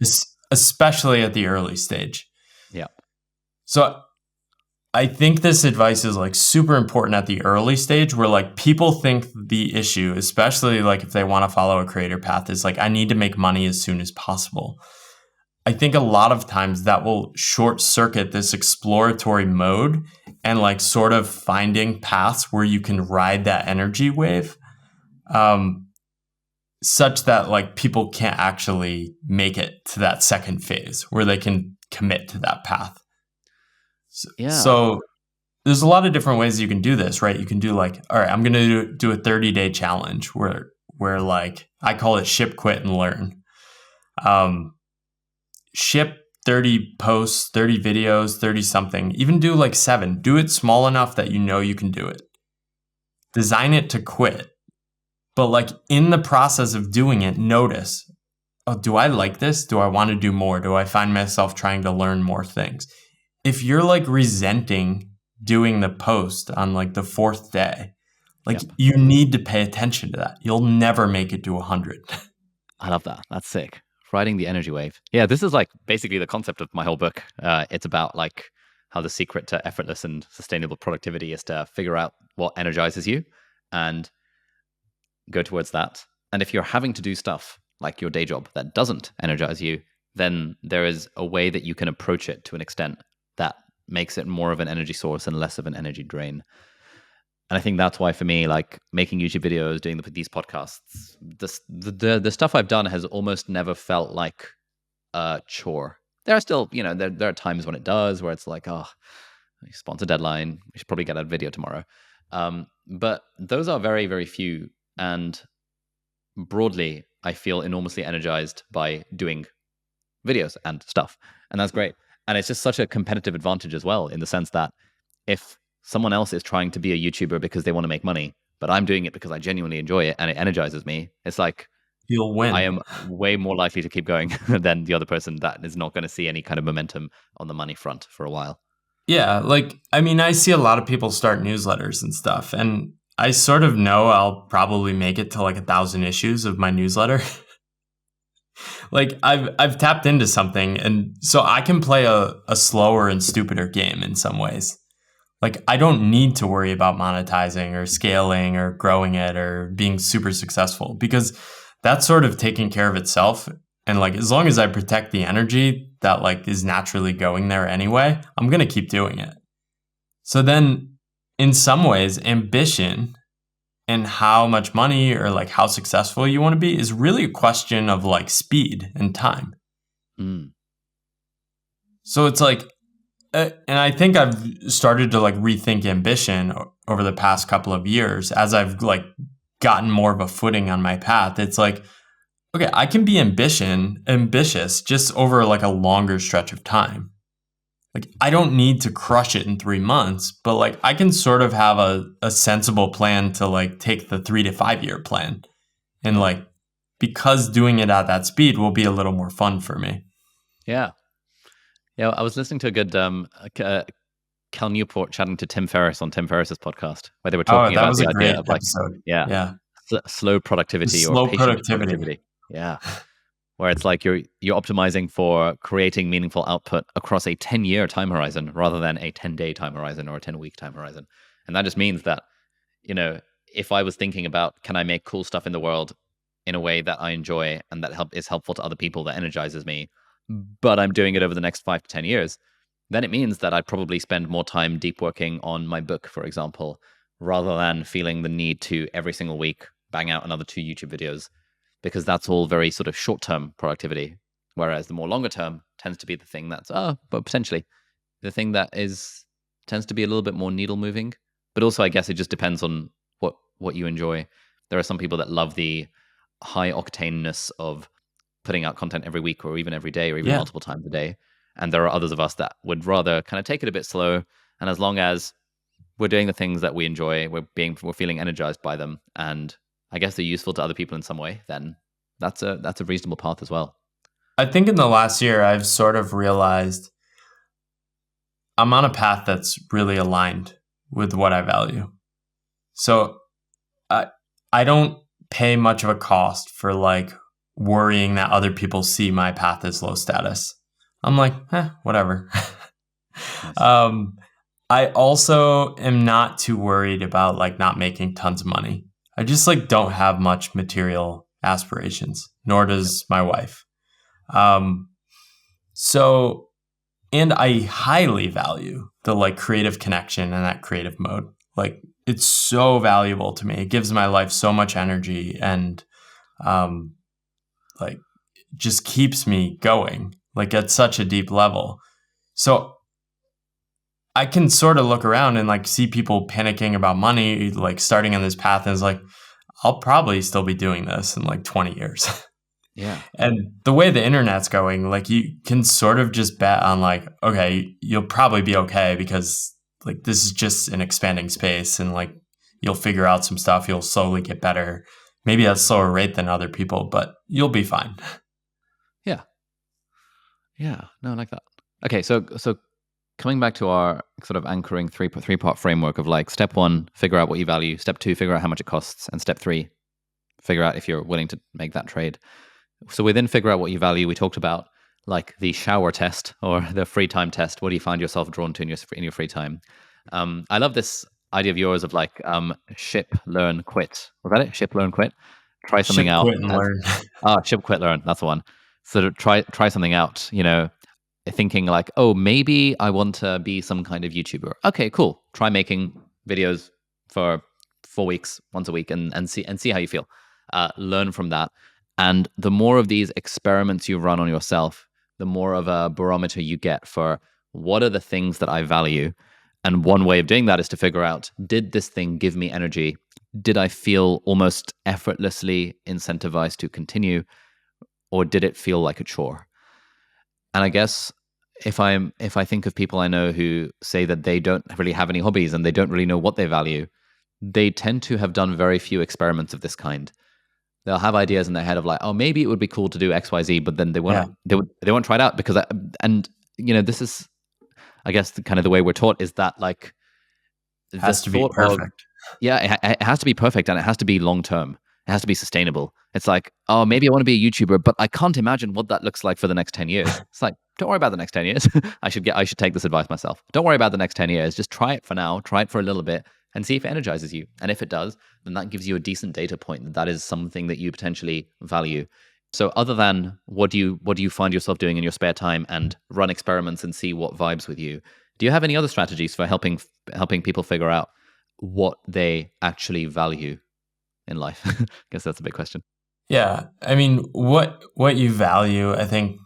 Especially at the early stage. Yeah. So I think this advice is like super important at the early stage where like people think the issue, especially like if they want to follow a creator path, is like, I need to make money as soon as possible. I think a lot of times that will short circuit this exploratory mode and like sort of finding paths where you can ride that energy wave. Such that like people can't actually make it to that second phase where they can commit to that path. So there's a lot of different ways you can do this, right? You can do like, all right, I'm going to do a 30-day challenge where like I call it ship, quit, and learn. Ship 30 posts, 30 videos, 30 something, even do like 7. Do it small enough that you know you can do it. Design it to quit. But like in the process of doing it, notice, oh, do I like this? Do I want to do more? Do I find myself trying to learn more things? If you're like resenting doing the post on like the 4th day, like you need to pay attention to that. You'll never make it to 100. I love that. That's sick. Riding the energy wave. Yeah, this is like basically the concept of my whole book. It's about like how the secret to effortless and sustainable productivity is to figure out what energizes you and go towards that. And if you're having to do stuff like your day job that doesn't energize you, then there is a way that you can approach it to an extent that makes it more of an energy source and less of an energy drain. And I think that's why for me, like making YouTube videos, doing these podcasts, the stuff I've done has almost never felt like a chore. There are still, there are times when it does, where it's like, oh, sponsor deadline, we should probably get a video tomorrow. But those are very, very few. And broadly, I feel enormously energized by doing videos and stuff. And that's great. And it's just such a competitive advantage as well, in the sense that if someone else is trying to be a YouTuber because they want to make money, but I'm doing it because I genuinely enjoy it and it energizes me, it's like, you'll win. I am way more likely to keep going than the other person that is not going to see any kind of momentum on the money front for a while. Yeah. Like, I mean, I see a lot of people start newsletters and stuff, and I sort of know I'll probably make it to like 1,000 issues of my newsletter. Like I've tapped into something, and so I can play a slower and stupider game in some ways. Like I don't need to worry about monetizing or scaling or growing it or being super successful, because that's sort of taking care of itself. And like, as long as I protect the energy that like is naturally going there anyway, I'm going to keep doing it. So then in some ways, ambition and how much money or like how successful you want to be is really a question of like speed and time. So it's like, and I think I've started to like rethink ambition over the past couple of years as I've like gotten more of a footing on my path. It's like, okay, I can be ambitious just over like a longer stretch of time. Like I don't need to crush it in 3 months, but like I can sort of have a sensible plan to like take the 3 to 5 year plan. And like, because doing it at that speed will be a little more fun for me. Yeah. Yeah. I was listening to a good Cal Newport chatting to Tim Ferriss on Tim Ferriss's podcast, where they were talking about the idea of like, slow productivity or patient productivity. Yeah. Where it's like you're optimizing for creating meaningful output across a 10-year time horizon rather than a 10-day time horizon or a 10-week time horizon. And that just means that, if I was thinking about, can I make cool stuff in the world in a way that I enjoy and that is helpful to other people, that energizes me, but I'm doing it over the next 5 to 10 years, then it means that I'd probably spend more time deep working on my book, for example, rather than feeling the need to every single week bang out another 2 YouTube videos, because that's all very sort of short-term productivity. Whereas the more longer term tends to be the thing that's, but potentially the thing that tends to be a little bit more needle moving. But also, I guess it just depends on what you enjoy. There are some people that love the high octaneness of putting out content every week or even every day or even Yeah. multiple times a day. And there are others of us that would rather kind of take it a bit slow. And as long as we're doing the things that we enjoy, we're feeling energized by them, and I guess they're useful to other people in some way, then that's a reasonable path as well. I think in the last year, I've sort of realized I'm on a path that's really aligned with what I value. So I don't pay much of a cost for like worrying that other people see my path as low status. I'm like, whatever. Nice. I also am not too worried about like not making tons of money. I just like don't have much material aspirations, nor does my wife. Um, so, and I highly value the like creative connection and that creative mode. Like it's so valuable to me. It gives my life so much energy and like just keeps me going like at such a deep level. So I can sort of look around and like see people panicking about money, like starting on this path, and it's like, I'll probably still be doing this in like 20 years. Yeah. And the way the internet's going, like you can sort of just bet on like, okay, you'll probably be okay because like this is just an expanding space and like you'll figure out some stuff, you'll slowly get better. Maybe at a slower rate than other people, but you'll be fine. Yeah. Yeah. No, I like that. Okay, so coming back to our sort of anchoring three-part framework of like step 1, figure out what you value, step 2, figure out how much it costs, and step 3, figure out if you're willing to make that trade. So within figure out what you value, we talked about like the shower test or the free time test. What do you find yourself drawn to in your free time? I love this idea of yours of like ship, learn, quit. Was that it? Ship, learn, quit. Try something Ship, out. quit, and learn. Ship, quit, learn. That's the one. So to try something out. You know, thinking like, oh, maybe I want to be some kind of YouTuber. Okay, cool. Try making videos for 4 weeks, once a week, and see how you feel. Learn from that. And the more of these experiments you run on yourself, the more of a barometer you get for what are the things that I value. And one way of doing that is to figure out, did this thing give me energy? Did I feel almost effortlessly incentivized to continue? Or did it feel like a chore? And I guess if I think of people I know who say that they don't really have any hobbies and they don't really know what they value, they tend to have done very few experiments of this kind. They'll have ideas in their head of like, oh, maybe it would be cool to do X, Y, Z, but then they won't try it out because this is, I guess, kind of the way we're taught is that like It has to be perfect. It has to be perfect and it has to be long term. It has to be sustainable. It's like, oh, maybe I want to be a YouTuber, but I can't imagine what that looks like for the next 10 years. It's like, don't worry about the next 10 years. I should take this advice myself. Don't worry about the next 10 years. Just try it for now. Try it for a little bit and see if it energizes you. And if it does, then that gives you a decent data point that is something that you potentially value. So other than what do you find yourself doing in your spare time and run experiments and see what vibes with you? Do you have any other strategies for helping people figure out what they actually value in life? I guess that's a big question. Yeah. I mean, what you value, I think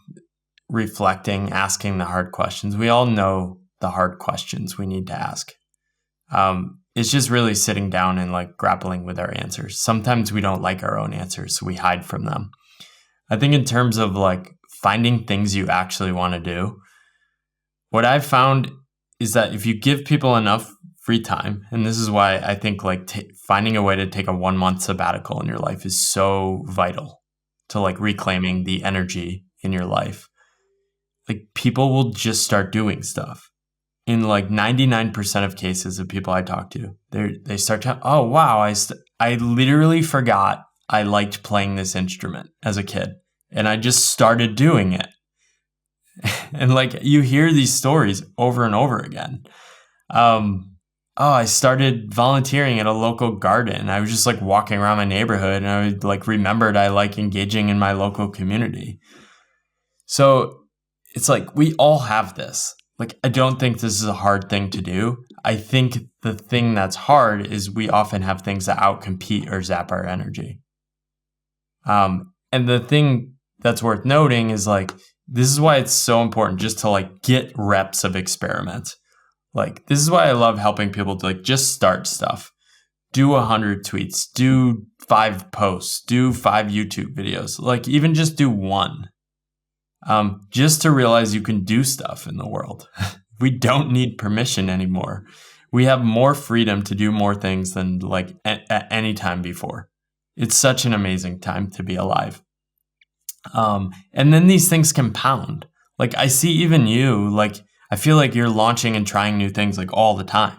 reflecting, asking the hard questions. We all know the hard questions we need to ask. It's just really sitting down and like grappling with our answers. Sometimes we don't like our own answers, so we hide from them. I think in terms of like finding things you actually want to do, what I've found is that if you give people enough free time, and this is why I think like finding a way to take a 1-month sabbatical in your life is so vital to like reclaiming the energy in your life. Like people will just start doing stuff. In like 99% of cases of people I talk to, they start to, oh wow, I literally forgot I liked playing this instrument as a kid, and I just started doing it. And like you hear these stories over and over again. I started volunteering at a local garden. I was just like walking around my neighborhood, and I like remembered I like engaging in my local community. So it's like we all have this. Like, I don't think this is a hard thing to do. I think the thing that's hard is we often have things that outcompete or zap our energy. And the thing that's worth noting is like, this is why it's so important just to like get reps of experiment. Like, this is why I love helping people to like just start stuff. Do 100 tweets, do 5 posts, do 5 YouTube videos, like even just do one. Just to realize you can do stuff in the world. We don't need permission anymore. We have more freedom to do more things than like at any time before. It's such an amazing time to be alive. And then these things compound. Like I see even you, like I feel like you're launching and trying new things like all the time.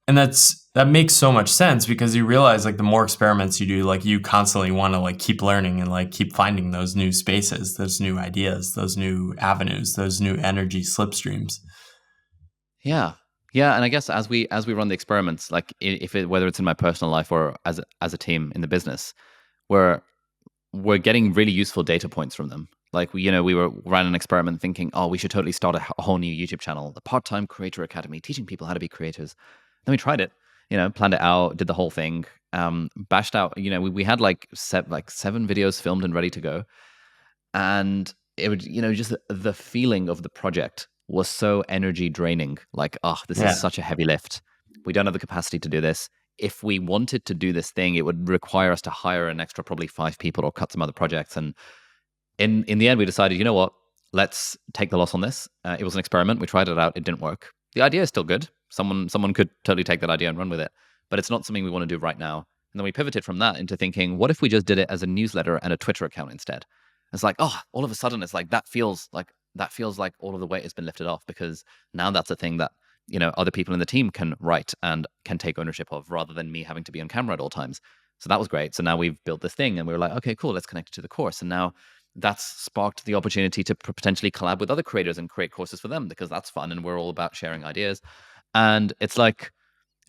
And that makes so much sense because you realize like the more experiments you do, like you constantly want to like keep learning and like keep finding those new spaces, those new ideas, those new avenues, those new energy slipstreams. Yeah. Yeah, and I guess as we run the experiments, like whether it's in my personal life or as a team in the business, we're getting really useful data points from them. Like we were running an experiment thinking, oh, we should totally start a whole new YouTube channel, the Part-Time Creator Academy, teaching people how to be creators. Then we tried it, planned it out, did the whole thing, bashed out. We had like 7 videos filmed and ready to go, and it would, just the feeling of the project was so energy draining. Like, oh, this is such a heavy lift. We don't have the capacity to do this. If we wanted to do this thing, it would require us to hire an extra probably 5 people or cut some other projects. And in the end, we decided, you know what? Let's take the loss on this. It was an experiment. We tried it out. It didn't work. The idea is still good. Someone could totally take that idea and run with it, but it's not something we want to do right now. And then we pivoted from that into thinking, what if we just did it as a newsletter and a Twitter account instead? It's like, oh, all of a sudden, it's like that feels like all of the weight has been lifted off, because now that's a thing that other people in the team can write and can take ownership of, rather than me having to be on camera at all times. So that was great. So now we've built this thing, and we were like, okay, cool, let's connect it to the course. And now that's sparked the opportunity to potentially collab with other creators and create courses for them, because that's fun, and we're all about sharing ideas. And it's like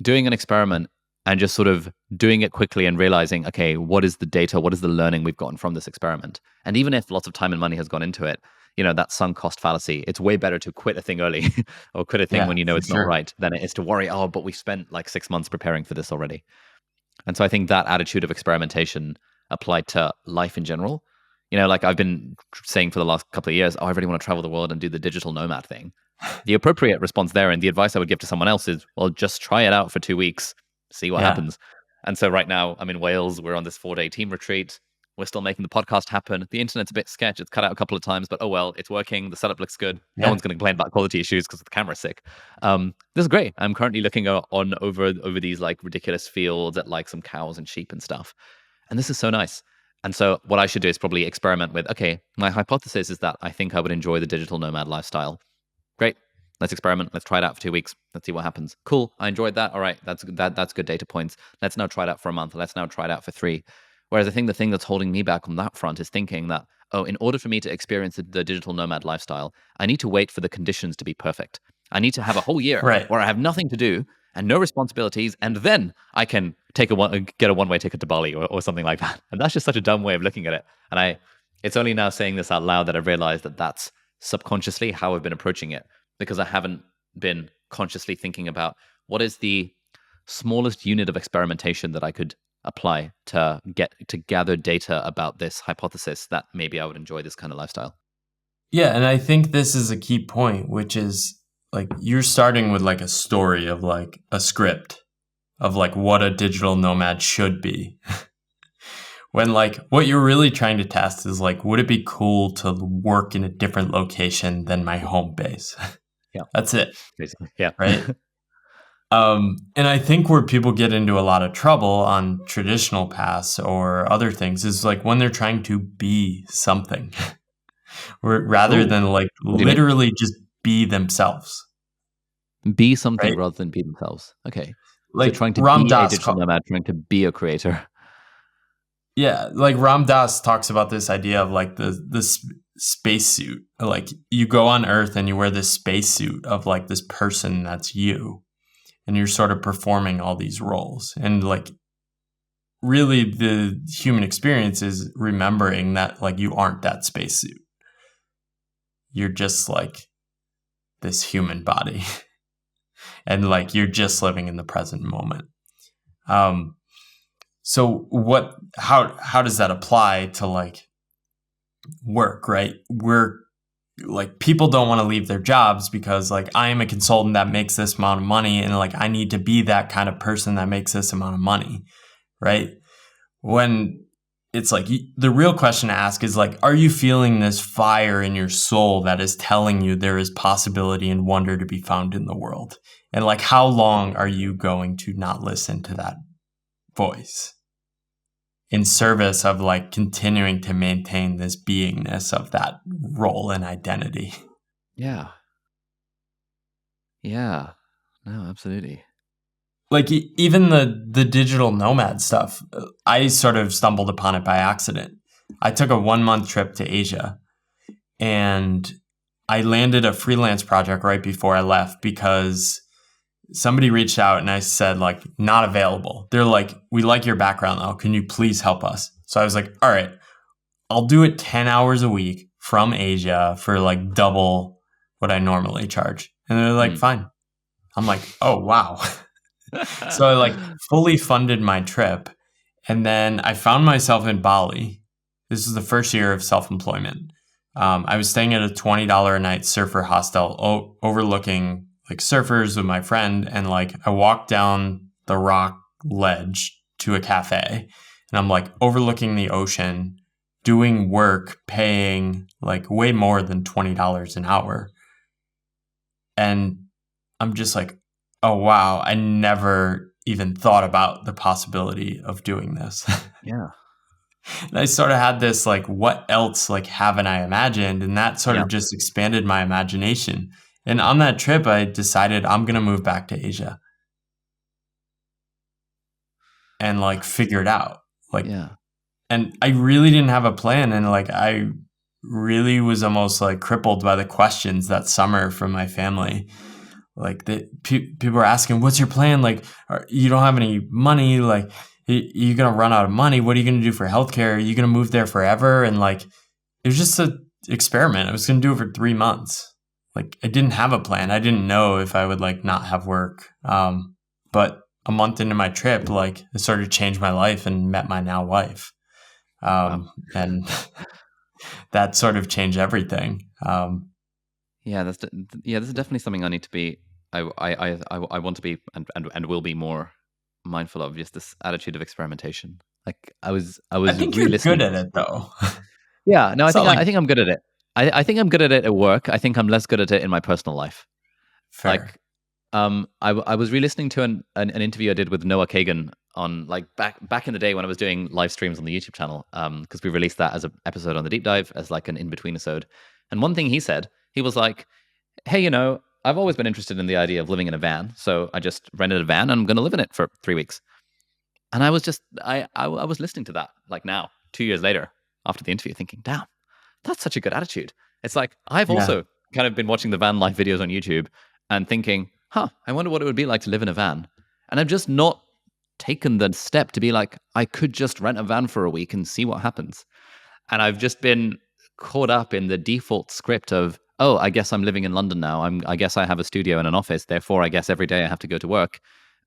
doing an experiment and just sort of doing it quickly and realizing, okay, what is the data? What is the learning we've gotten from this experiment? And even if lots of time and money has gone into it, that sunk cost fallacy, it's way better to quit a thing early or quit a thing when it's not right, than it is to worry, oh, but we spent like 6 months preparing for this already. And so I think that attitude of experimentation applied to life in general. Like I've been saying for the last couple of years, oh, I really want to travel the world and do the digital nomad thing. The appropriate response there, and the advice I would give to someone else, is, well, just try it out for 2 weeks, see what happens. And so right now I'm in Wales. We're on this 4-day team retreat. We're still making the podcast happen. The internet's a bit sketch. It's cut out a couple of times, but oh well, it's working. The setup looks good. No one's going to complain about quality issues because the camera's sick. This is great. I'm currently looking on over these like ridiculous fields at like some cows and sheep and stuff. And this is so nice. And so what I should do is probably experiment with, okay, my hypothesis is that I think I would enjoy the digital nomad lifestyle. Great. Let's experiment. Let's try it out for 2 weeks. Let's see what happens. Cool. I enjoyed that. All right. That's good data points. Let's now try it out for a month. Let's now try it out for 3. Whereas I think the thing that's holding me back on that front is thinking that, oh, in order for me to experience the digital nomad lifestyle, I need to wait for the conditions to be perfect. I need to have a whole year where I have nothing to do and no responsibilities, and then I can get a one-way ticket to Bali or something like that. And that's just such a dumb way of looking at it. And it's only now saying this out loud that I've realized that that's subconsciously how I've been approaching it, because I haven't been consciously thinking about what is the smallest unit of experimentation that I could apply to gather data about this hypothesis that maybe I would enjoy this kind of lifestyle. Yeah, and I think this is a key point, which is like you're starting with like a story of like a script of like what a digital nomad should be. When like what you're really trying to test is like, would it be cool to work in a different location than my home base? Yeah. That's it. Basically. Yeah. Right. And I think where people get into a lot of trouble on traditional paths or other things is like when they're trying to be something rather than like literally just be themselves. Be something rather than be themselves. Okay. Like so trying to Ram be Dass a digital nomad, trying to be a creator. Yeah, like Ram Dass talks about this idea of like the spacesuit. Like you go on Earth and you wear this spacesuit of like this person that's you, and you're sort of performing all these roles. And like really the human experience is remembering that like you aren't that spacesuit. you're just like this human body and like you're just living in the present moment. So how does that apply to like work, right? We're like, people don't want to leave their jobs because like I am a consultant that makes this amount of money and like I need to be that kind of person that makes this amount of money, right? When it's like the real question to ask is like, are you feeling this fire in your soul that is telling you there is possibility and wonder to be found in the world? And like, how long are you going to not listen to that voice in service of like continuing to maintain this beingness of that role and identity? Yeah. Yeah. No, absolutely. Like even the digital nomad stuff, I sort of stumbled upon it by accident. I took a 1-month trip to Asia and I landed a freelance project right before I left because somebody reached out and I said like, not available. They're like, we like your background though. Can you please help us? So I was like, all right, I'll do it 10 hours a week from Asia for like double what I normally charge. And they're like, fine. I'm like, oh, wow. So I like fully funded my trip. And then I found myself in Bali. This is the first year of self-employment. I was staying at a $20 a night surfer hostel overlooking like surfers with my friend. And like I walked down the rock ledge to a cafe and I'm like overlooking the ocean, doing work, paying like way more than $20 an hour. And I'm just like, oh, wow, I never even thought about the possibility of doing this. Yeah. And I sort of had this like, what else like haven't I imagined? And that sort of just expanded my imagination. And on that trip, I decided I'm going to move back to Asia and like figure it out. Like, and I really didn't have a plan. And like, I really was almost like crippled by the questions that summer from my family. Like people were asking, what's your plan? Like, you don't have any money. Like, you're going to run out of money. What are you going to do for healthcare? Are you going to move there forever? And like, it was just an experiment. I was going to do it for 3 months. Like, I didn't have a plan. I didn't know if I would like not have work. But a month into my trip, like I started to change my life and met my now wife. And that sort of changed everything. This is definitely something I need to be. I want to be and will be more mindful of. Just this attitude of experimentation. Like I think you're good at it though. Yeah, no, I think I'm good at it. I think I'm good at it at work. I think I'm less good at it in my personal life. Fair. Like, I was re-listening to an interview I did with Noah Kagan on like back in the day when I was doing live streams on the YouTube channel. Because we released that as an episode on the deep dive as like an in-between episode. And one thing he said, he was like, hey, I've always been interested in the idea of living in a van. So I just rented a van and I'm going to live in it for 3 weeks. And I was just, I was listening to that like now, 2 years later after the interview thinking, damn, that's such a good attitude. It's like, I've also kind of been watching the van life videos on YouTube and thinking, I wonder what it would be like to live in a van. And I've just not taken the step to be like, I could just rent a van for a week and see what happens. And I've just been caught up in the default script of, oh, I guess I'm living in London now. I guess I have a studio and an office. Therefore, I guess every day I have to go to work.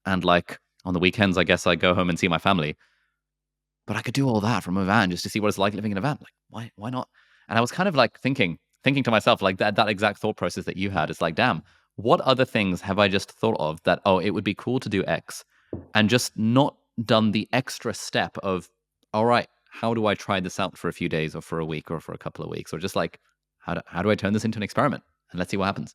And like on the weekends, I guess I go home and see my family. But I could do all that from a van just to see what it's like living in a van. Like, why not? And I was kind of like thinking to myself, like that exact thought process that you had. It's like, damn, what other things have I just thought of that, oh, it would be cool to do X, and just not done the extra step of, all right, how do I try this out for a few days or for a week or for a couple of weeks? Or just like, how do I turn this into an experiment? And let's see what happens.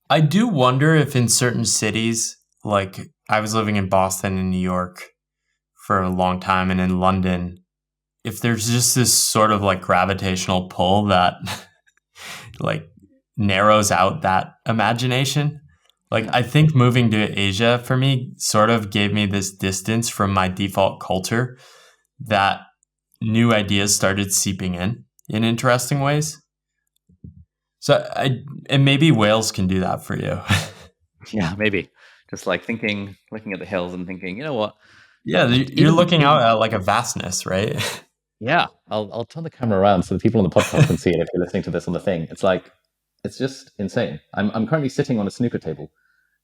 I do wonder if in certain cities, like I was living in Boston and New York for a long time and in London, if there's just this sort of like gravitational pull that like narrows out that imagination. Like I think moving to Asia for me sort of gave me this distance from my default culture that new ideas started seeping in interesting ways. So and maybe Wales can do that for you. Yeah, maybe. Just like looking at the hills and thinking, you know what? Yeah, you're looking out at like a vastness, right? Yeah, I'll turn the camera around so the people on the podcast can see it if you're listening to this on the thing. It's like, it's just insane. I'm currently sitting on a snooker table,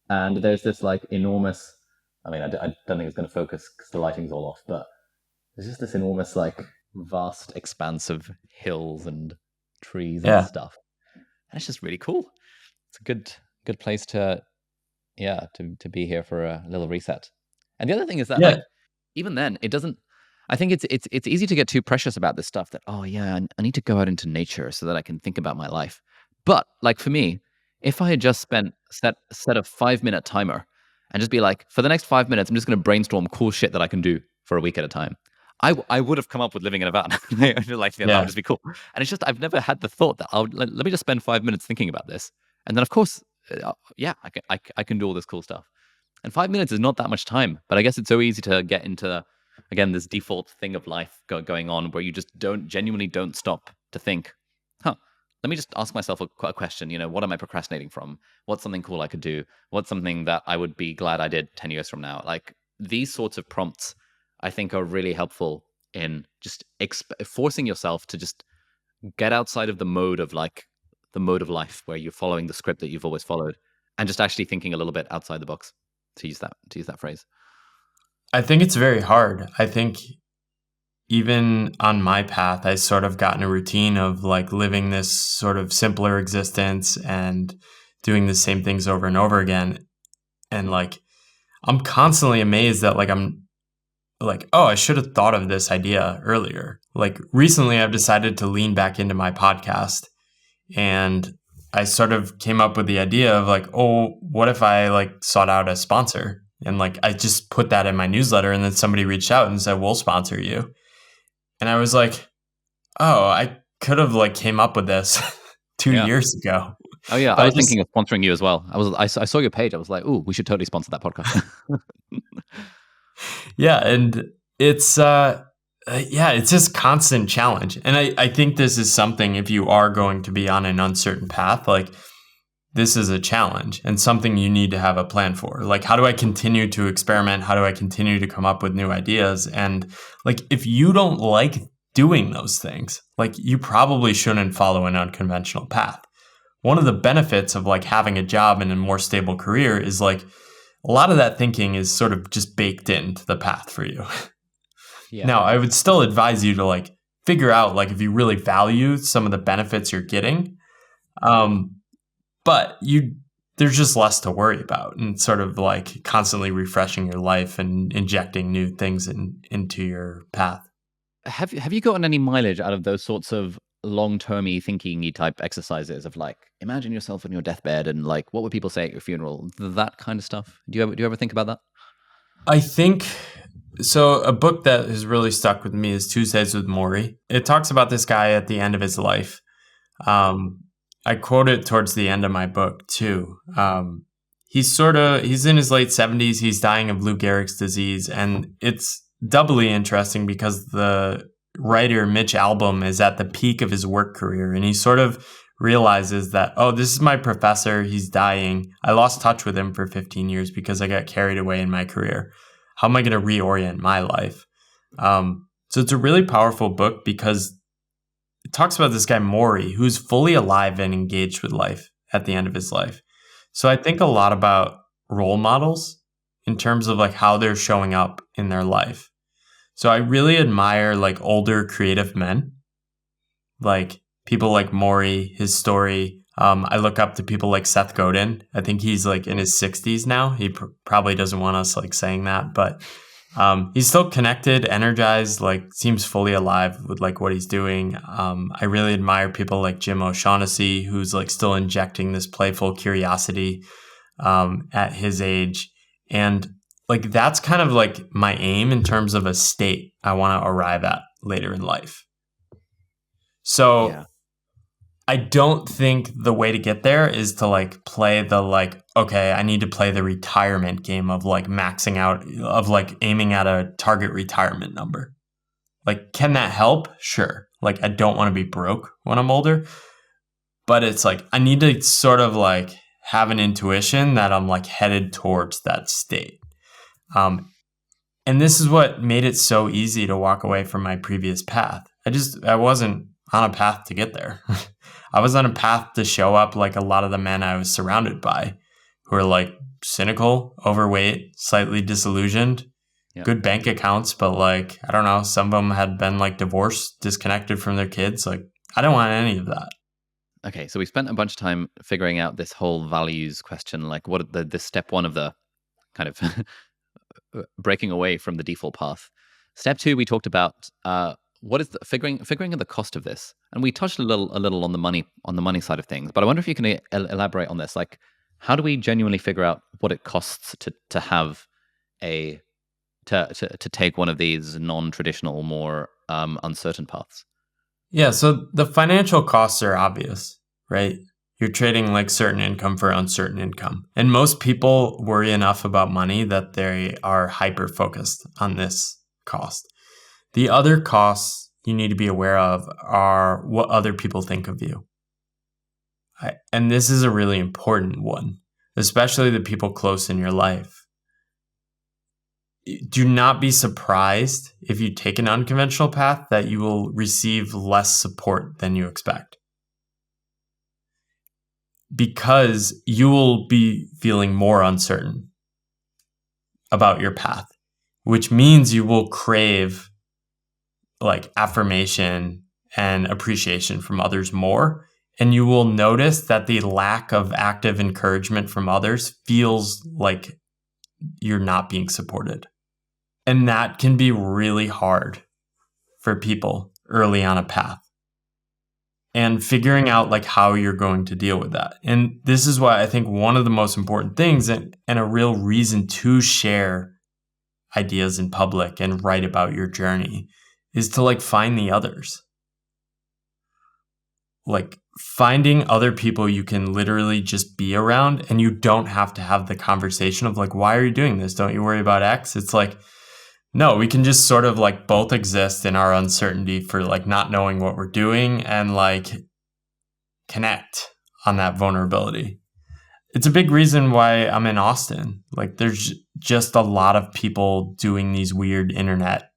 and there's this like enormous. I mean, I don't think it's going to focus because the lighting's all off, but there's just this enormous, like, vast expanse of hills and trees and Yeah. stuff, and it's just really cool. It's a good place to, yeah, to be here for a little reset. And the other thing is that, like, Yeah. even then, it doesn't. I think it's easy to get too precious about this stuff. That, oh yeah, I need to go out into nature so that I can think about my life. But like for me, if I had just set a 5 minute timer and just be like, for the next 5 minutes, I'm just going to brainstorm cool shit that I can do for a week at a time. I would have come up with living in a van. I feel like that would Yeah. just be cool. And it's just I've never had the thought that let me just spend 5 minutes thinking about this, and then of course, yeah, I can do all this cool stuff. And 5 minutes is not that much time, but I guess it's so easy to get into, again, this default thing of life going on where you just genuinely don't stop to think, huh, let me just ask myself a question. What am I procrastinating from? What's something cool I could do? What's something that I would be glad I did 10 years from now? Like, these sorts of prompts, I think, are really helpful in just forcing yourself to just get outside of the mode of life where you're following the script that you've always followed, and just actually thinking a little bit outside the box, to use that phrase. I think it's very hard. I think even on my path, I sort of got in a routine of like living this sort of simpler existence and doing the same things over and over again. And like, I'm constantly amazed that like, I'm like, oh, I should have thought of this idea earlier. Like recently, I've decided to lean back into my podcast, and I sort of came up with the idea of like, oh, what if I like sought out a sponsor? And like, I just put that in my newsletter, and then somebody reached out and said, we'll sponsor you. And I was like, oh, I could have like came up with this 2 years ago. Oh yeah, I But I was just, thinking of sponsoring you as well. I saw your page. I was like, "Ooh, we should totally sponsor that podcast." yeah. And it's, yeah, it's just constant challenge. And I think this is something, if you are going to be on an uncertain path, like this is a challenge and something you need to have a plan for. Like, how do I continue to experiment? How do I continue to come up with new ideas? And like, if you don't like doing those things, like you probably shouldn't follow an unconventional path. One of the benefits of like having a job and a more stable career is like a lot of that thinking is sort of just baked into the path for you. Yeah. Now, I would still advise you to like figure out like if you really value some of the benefits you're getting. But there's just less to worry about, and sort of like constantly refreshing your life and injecting new things into your path. Have you gotten any mileage out of those sorts of long-termy thinking-y type exercises of like, imagine yourself on your deathbed and like, what would people say at your funeral? That kind of stuff. Do you ever think about that? I think so. A book that has really stuck with me is Tuesdays with Morrie. It talks about this guy at the end of his life. I quote it towards the end of my book too. He's in his late 70s. He's dying of Lou Gehrig's disease, and it's doubly interesting because the writer Mitch Albom is at the peak of his work career, and he sort of realizes that, oh, this is my professor. He's dying. I lost touch with him for 15 years because I got carried away in my career. How am I going to reorient my life? So it's a really powerful book because it talks about this guy Morrie, who's fully alive and engaged with life at the end of his life. So I think a lot about role models in terms of like how they're showing up in their life. So I really admire like older creative men, like people like Morrie, his story. I look up to people like Seth Godin. I think he's like in his 60s now. He probably doesn't want us like saying that, but he's still connected, energized, like seems fully alive with like what he's doing. I really admire people like Jim O'Shaughnessy, who's like still injecting this playful curiosity at his age. And like that's kind of like my aim in terms of a state I want to arrive at later in life. So Yeah. I don't think the way to get there is to like play the like, okay, I need to play the retirement game of like maxing out, of like aiming at a target retirement number. Like, can that help? Sure. Like, I don't want to be broke when I'm older, but it's like, I need to sort of like have an intuition that I'm like headed towards that state. And this is what made it so easy to walk away from my previous path. I wasn't on a path to get there. I was on a path to show up like a lot of the men I was surrounded by, who are like cynical, overweight, slightly disillusioned, good bank accounts, but like, I don't know, some of them had been like divorced, disconnected from their kids. Like, I don't want any of that. Okay, so we spent a bunch of time figuring out this whole values question, like what the step one of the kind of breaking away from the default path. Step two, we talked about what is the figuring the cost of this, and we touched a little on the money side of things. But I wonder if you can elaborate on this. Like, how do we genuinely figure out what it costs to have to take one of these non-traditional, more uncertain paths? Yeah, so the financial costs are obvious, right? You're trading like certain income for uncertain income. And most people worry enough about money that they are hyper-focused on this cost. The other costs you need to be aware of are what other people think of you. And this is a really important one, especially the people close in your life. Do not be surprised if you take an unconventional path that you will receive less support than you expect. Because you will be feeling more uncertain about your path, which means you will crave like affirmation and appreciation from others more. And you will notice that the lack of active encouragement from others feels like you're not being supported. And that can be really hard for people early on a path. And figuring out like how you're going to deal with that. And this is why I think one of the most important things and a real reason to share ideas in public and write about your journey is to like find the others. Like finding other people you can literally just be around, and you don't have to have the conversation of like, why are you doing this? Don't you worry about X? It's like, no, we can just sort of like both exist in our uncertainty for like not knowing what we're doing and like connect on that vulnerability. It's a big reason why I'm in Austin. Like there's just a lot of people doing these weird internet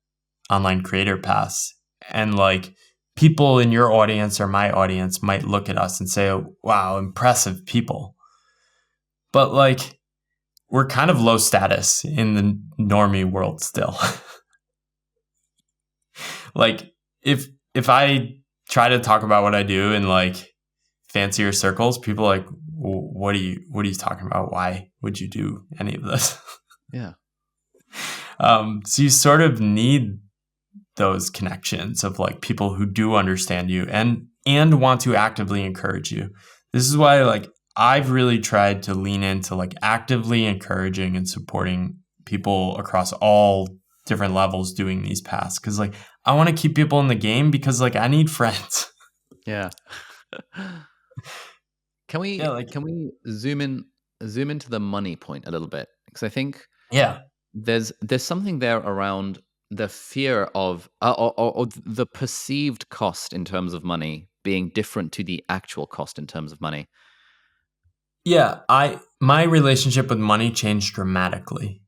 online creator paths. And like people in your audience or my audience might look at us and say, oh, wow, impressive people. But like, we're kind of low status in the normie world still. Like if I try to talk about what I do in like fancier circles, people are like, what are you talking about? Why would you do any of this? Yeah. So you sort of need those connections of like people who do understand you and want to actively encourage you. This is why like I've really tried to lean into like actively encouraging and supporting people across all different levels doing these paths. Cause like I want to keep people in the game because like I need friends. Yeah. Can we zoom into the money point a little bit? Because I think there's something there around the fear of or the perceived cost in terms of money being different to the actual cost in terms of money. Yeah, my relationship with money changed dramatically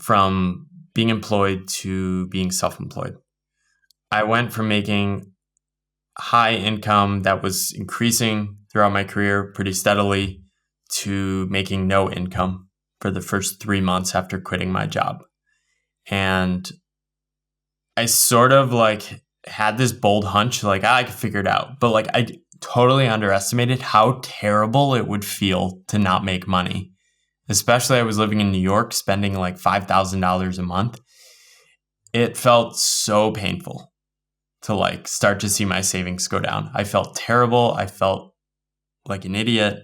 from being employed to being self-employed. I went from making high income that was increasing throughout my career pretty steadily to making no income for the first 3 months after quitting my job. And I sort of like had this bold hunch, like I could figure it out. But like I totally underestimated how terrible it would feel to not make money. Especially I was living in New York, spending like $5,000 a month. It felt so painful to like start to see my savings go down. I felt terrible. I felt like an idiot.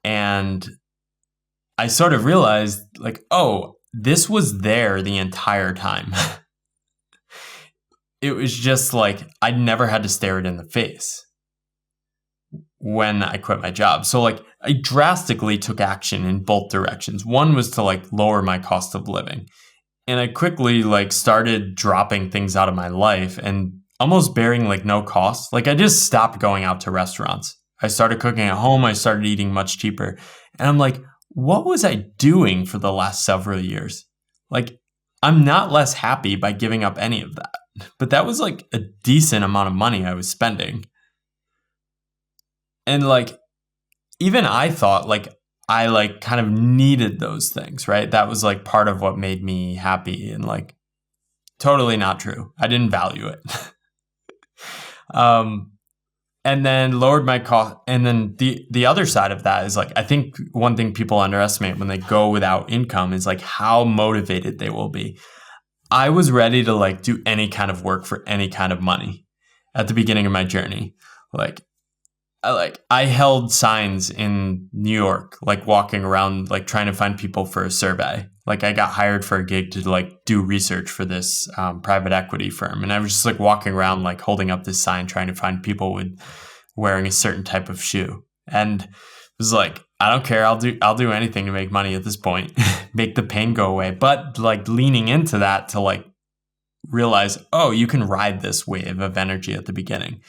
And I sort of realized like, oh, this was there the entire time. It was just like I never had to stare it in the face when I quit my job. So like I drastically took action in both directions. One was to like lower my cost of living. And I quickly like started dropping things out of my life and almost bearing like no cost. Like I just stopped going out to restaurants. I started cooking at home. I started eating much cheaper. And I'm like, what was I doing for the last several years? Like I'm not less happy by giving up any of that. But that was like a decent amount of money I was spending. And like, even I thought like I like kind of needed those things, right? That was like part of what made me happy, and like totally not true. I didn't value it. And then lowered my cost. And then the other side of that is like, I think one thing people underestimate when they go without income is like how motivated they will be. I was ready to like do any kind of work for any kind of money at the beginning of my journey. I held signs in New York, like walking around, like trying to find people for a survey. Like I got hired for a gig to like do research for this private equity firm, and I was just like walking around, like holding up this sign, trying to find people with wearing a certain type of shoe. And it was like, I don't care, I'll do anything to make money at this point, make the pain go away. But like leaning into that to like realize, oh, you can ride this wave of energy at the beginning.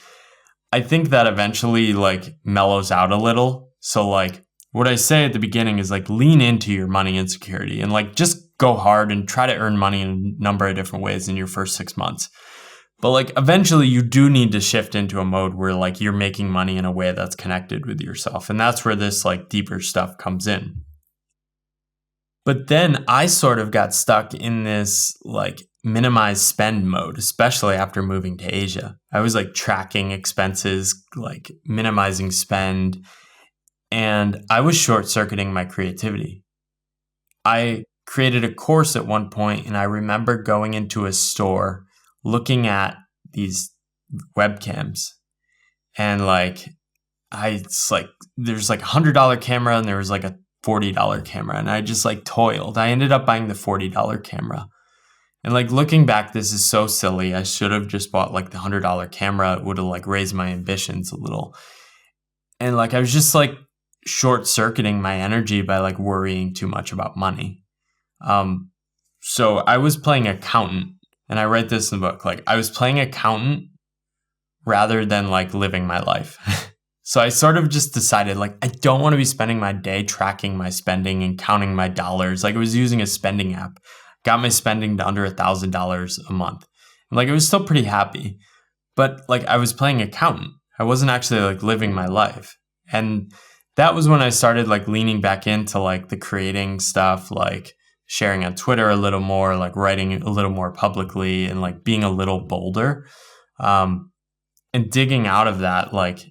I think that eventually like mellows out a little. So like what I say at the beginning is like lean into your money insecurity and like just go hard and try to earn money in a number of different ways in your first 6 months. But like eventually you do need to shift into a mode where like you're making money in a way that's connected with yourself. And that's where this like deeper stuff comes in. But then I sort of got stuck in this like minimize spend mode, especially after moving to Asia. I was like tracking expenses, like minimizing spend, and I was short-circuiting my creativity. I created a course at one point, and I remember going into a store, looking at these webcams, and like it's like there's like $100 camera and there was like a $40 camera, and I just like toiled. I ended up buying the $40 camera. And like looking back, this is so silly. I should have just bought like the $100 camera. It would have like raised my ambitions a little. And like I was just like short-circuiting my energy by like worrying too much about money. So I was playing accountant, and I write this in the book. Like I was playing accountant rather than like living my life. So I sort of just decided like I don't want to be spending my day tracking my spending and counting my dollars. Like I was using a spending app. Got my spending to under $1,000 a month. And like I was still pretty happy. But like I was playing accountant. I wasn't actually like living my life. And that was when I started like leaning back into like the creating stuff, like sharing on Twitter a little more, like writing a little more publicly, and like being a little bolder. And digging out of that, like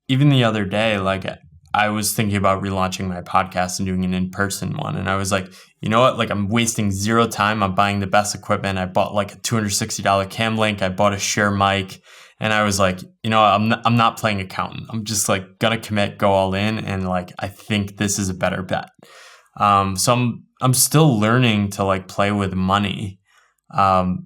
even the other day, like I was thinking about relaunching my podcast and doing an in-person one. And I was like, you know what? Like I'm wasting zero time. I'm buying the best equipment. I bought like a $260 cam link. I bought a Shure mic. And I was like, you know, I'm not playing accountant. I'm just like gonna commit, go all in. And like, I think this is a better bet. So I'm still learning to like play with money. And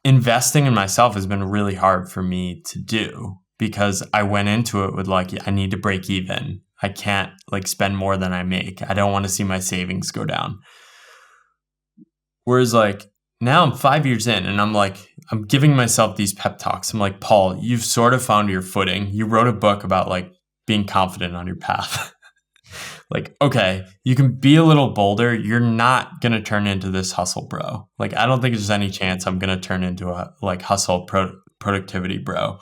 investing in myself has been really hard for me to do, because I went into it with like, I need to break even. I can't like spend more than I make. I don't want to see my savings go down. Whereas like now I'm 5 years in, and I'm giving myself these pep talks. I'm like, Paul, you've sort of found your footing. You wrote a book about like being confident on your path. Like, okay, you can be a little bolder. You're not going to turn into this hustle bro. Like, I don't think there's any chance I'm going to turn into a like hustle productivity bro.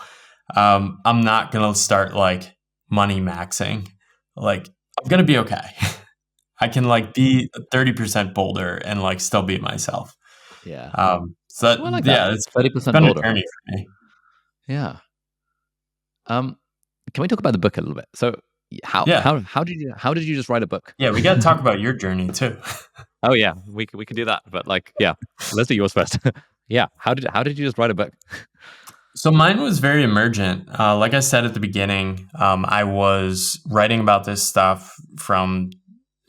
I'm not going to start like money maxing. Like, I'm going to be okay. I can like be 30% bolder and like still be myself. Yeah. So that, Well, I like yeah, that. it's 30% been a bolder. journey for me. Yeah. Can we talk about the book a little bit? So how did you just write a book? Yeah, we got to talk about your journey too. Oh yeah, we could do that. But like, yeah, let's do yours first. Yeah. How did you just write a book? So mine was very emergent. Like I said at the beginning, I was writing about this stuff from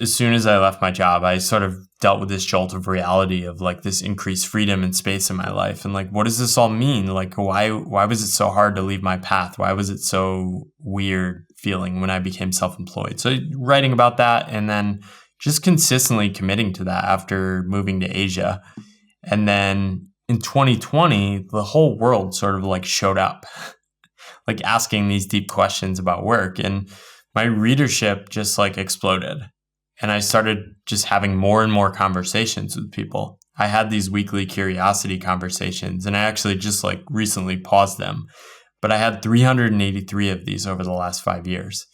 as soon as I left my job. I sort of dealt with this jolt of reality of like this increased freedom and space in my life. And like, what does this all mean? Like, why was it so hard to leave my path? Why was it so weird feeling when I became self-employed? So writing about that, and then just consistently committing to that after moving to Asia. And then in 2020, the whole world sort of like showed up, like asking these deep questions about work. And my readership just like exploded. And I started just having more and more conversations with people. I had these weekly curiosity conversations, and I actually just like recently paused them. But I had 383 of these over the last 5 years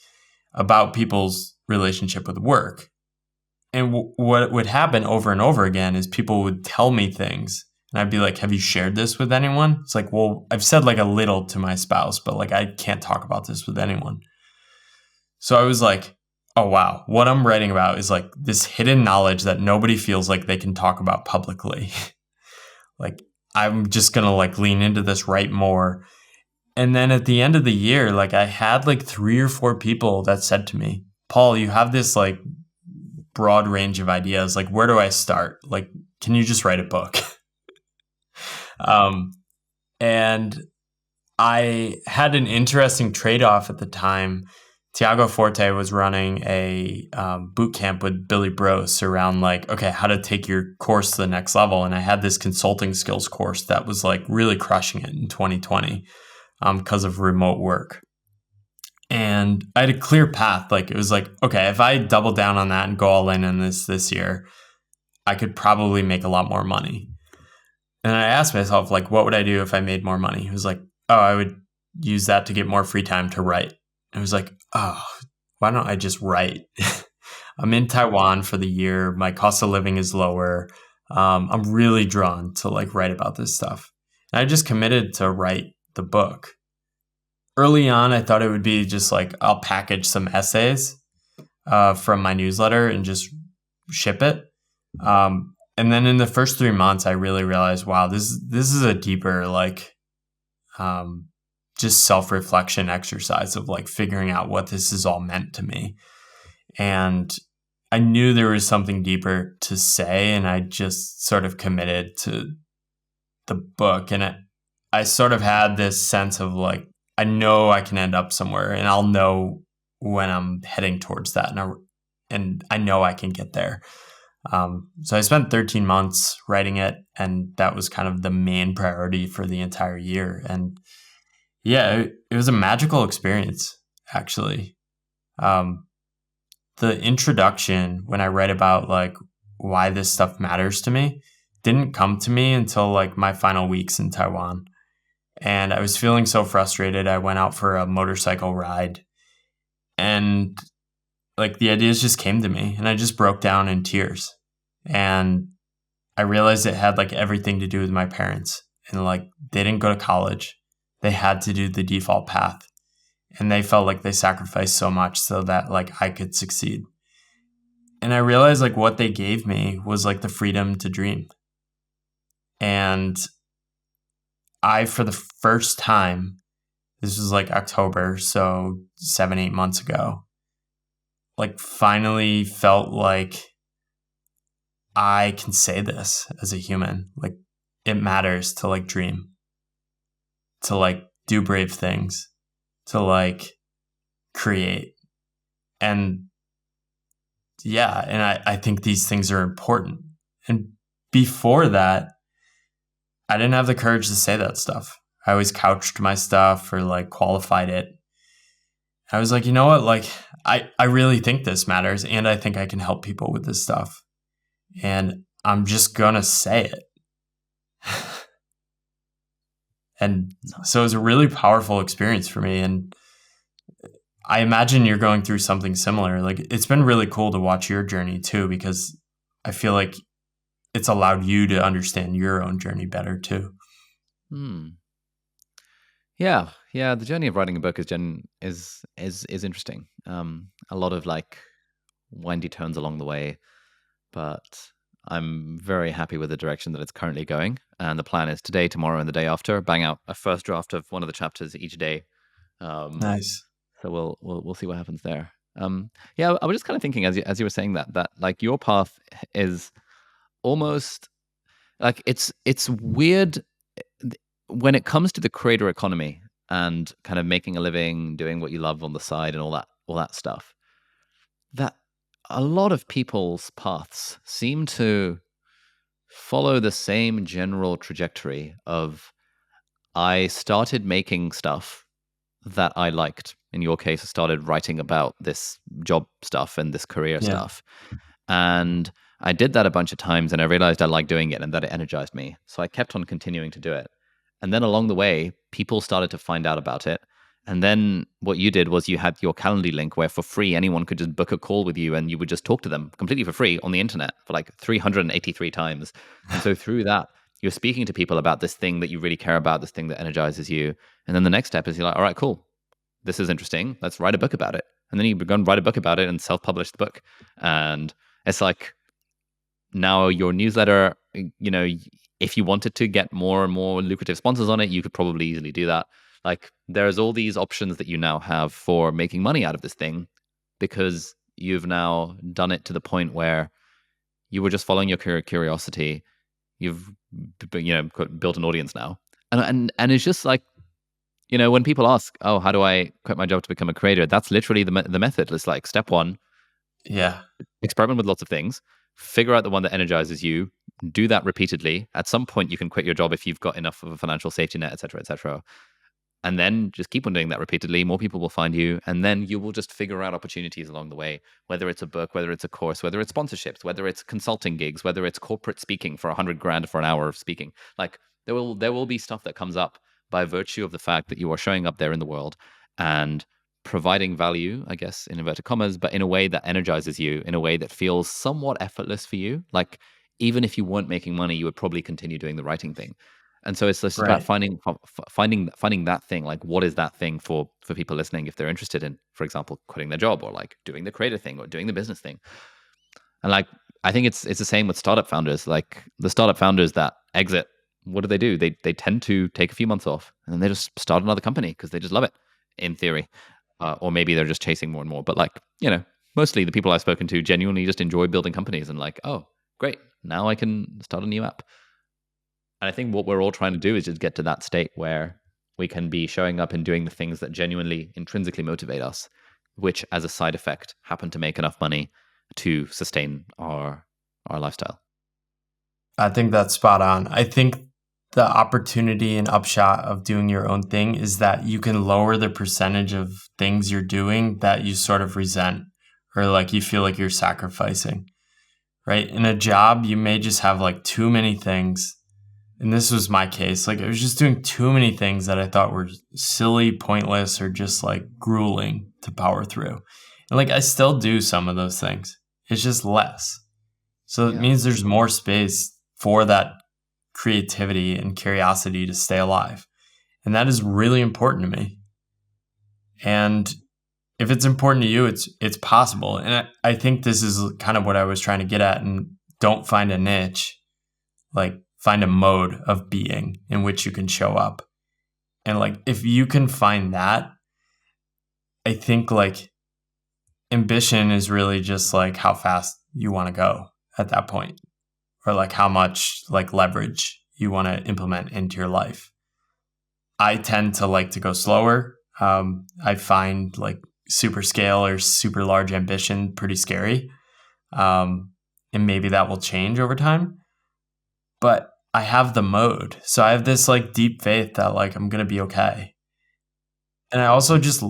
about people's relationship with work. And what would happen over and over again is people would tell me things, and I'd be like, have you shared this with anyone? It's like, well, I've said like a little to my spouse, but like I can't talk about this with anyone. So I was like, oh, wow, what I'm writing about is like this hidden knowledge that nobody feels like they can talk about publicly. Like, I'm just going to like lean into this, write more. And then at the end of the year, like I had like 3 or 4 people that said to me, Paul, you have this like broad range of ideas. Like, where do I start? Like, can you just write a book? And I had an interesting trade-off at the time. Tiago Forte was running a boot camp with Billy Brose around like, okay, how to take your course to the next level. And I had this consulting skills course that was like really crushing it in 2020 because of remote work. And I had a clear path. Like, it was like, okay, if I double down on that and go all in on this year, I could probably make a lot more money. And I asked myself, like, what would I do if I made more money? It was like, oh, I would use that to get more free time to write. It was like, oh, why don't I just write? I'm in Taiwan for the year. My cost of living is lower. I'm really drawn to like write about this stuff. And I just committed to write the book. Early on, I thought it would be just like, I'll package some essays from my newsletter and just ship it. And then in the first 3 months, I really realized, wow, this is a deeper like just self-reflection exercise of like figuring out what this is all meant to me. And I knew there was something deeper to say, and I just sort of committed to the book. And I sort of had this sense of like, I know I can end up somewhere, and I'll know when I'm heading towards that. And I know I can get there. So I spent 13 months writing it, and that was kind of the main priority for the entire year. And yeah, it was a magical experience, actually. The introduction, when I read about like why this stuff matters to me, didn't come to me until like my final weeks in Taiwan. And I was feeling so frustrated. I went out for a motorcycle ride, and like the ideas just came to me, and I just broke down in tears. And I realized it had like everything to do with my parents, and like they didn't go to college. They had to do the default path, and they felt like they sacrificed so much so that like I could succeed. And I realized like what they gave me was like the freedom to dream. And I, for the first time, this was like October, so 7-8 months ago, like finally felt like I can say this as a human. Like, it matters to like dream, to like do brave things, to like create. And yeah, and I think these things are important. And before that, I didn't have the courage to say that stuff. I always couched my stuff or like qualified it. I was like, you know what? Like, I really think this matters, and I think I can help people with this stuff. And I'm just going to say it. And so it was a really powerful experience for me. And I imagine you're going through something similar. Like, it's been really cool to watch your journey too, because I feel like it's allowed you to understand your own journey better too. Yeah. The journey of writing a book is interesting. A lot of like windy turns along the way, but I'm very happy with the direction that it's currently going. And the plan is today, tomorrow, and the day after, bang out a first draft of one of the chapters each day. Nice. So we'll see what happens there. Yeah, I was just kind of thinking as you were saying that like your path is almost like it's weird when it comes to the creator economy and kind of making a living, doing what you love on the side, and all that stuff. That a lot of people's paths seem to follow the same general trajectory of I started making stuff that I liked in your case, started writing about this job stuff and this career Yeah. stuff. And I did that a bunch of times, and I realized I liked doing it and that it energized me. So I kept on continuing to do it. And then along the way, people started to find out about it. And then what you did was you had your Calendly link where for free, anyone could just book a call with you and you would just talk to them completely for free on the internet for like 383 times. And so through that, you're speaking to people about this thing that you really care about, this thing that energizes you. And then the next step is you're like, all right, cool. This is interesting. Let's write a book about it. And then you go and write a book about it and self-publish the book. And it's like now your newsletter, if you wanted to get more and more lucrative sponsors on it, you could probably easily do that. Like there's all these options that you now have for making money out of this thing because you've now done it to the point where you were just following your curiosity. You've built an audience now. And it's just like, when people ask, oh, how do I quit my job to become a creator? That's literally the method. It's like step one, Yeah. experiment with lots of things, figure out the one that energizes you, do that repeatedly. At some point, you can quit your job if you've got enough of a financial safety net, et cetera, et cetera. And then just keep on doing that repeatedly. More people will find you. And then you will just figure out opportunities along the way, whether it's a book, whether it's a course, whether it's sponsorships, whether it's consulting gigs, whether it's corporate speaking for $100,000 for an hour of speaking. Like there will be stuff that comes up by virtue of the fact that you are showing up there in the world and providing value, I guess, in inverted commas, but in a way that energizes you, in a way that feels somewhat effortless for you. Like even if you weren't making money, you would probably continue doing the writing thing. And so it's just about Right. finding that thing. Like, what is that thing for people listening if they're interested in, for example, quitting their job or like doing the creator thing or doing the business thing. And like, I think it's the same with startup founders. Like the startup founders that exit, what do? They tend to take a few months off and then they just start another company because they just love it, in theory, or maybe they're just chasing more and more. But like, mostly the people I've spoken to genuinely just enjoy building companies and like, oh, great, now I can start a new app. And I think what we're all trying to do is just get to that state where we can be showing up and doing the things that genuinely, intrinsically motivate us, which as a side effect happen to make enough money to sustain our lifestyle. I think that's spot on. I think the opportunity and upshot of doing your own thing is that you can lower the percentage of things you're doing that you sort of resent or like you feel like you're sacrificing, right? In a job, you may just have like too many things. And this was my case. Like I was just doing too many things that I thought were silly, pointless, or just like grueling to power through. And like I still do some of those things. It's just less. So it means there's more space for that creativity and curiosity to stay alive. And that is really important to me. And if it's important to you, it's possible. And I think this is kind of what I was trying to get at. And don't find a niche, like find a mode of being in which you can show up. And like if you can find that, I think like ambition is really just like how fast you want to go at that point, or like how much like leverage you want to implement into your life. I tend to like to go slower. I find like super scale or super large ambition pretty scary. And maybe that will change over time. But I have the mode. So I have this like deep faith that like I'm going to be okay. And I also just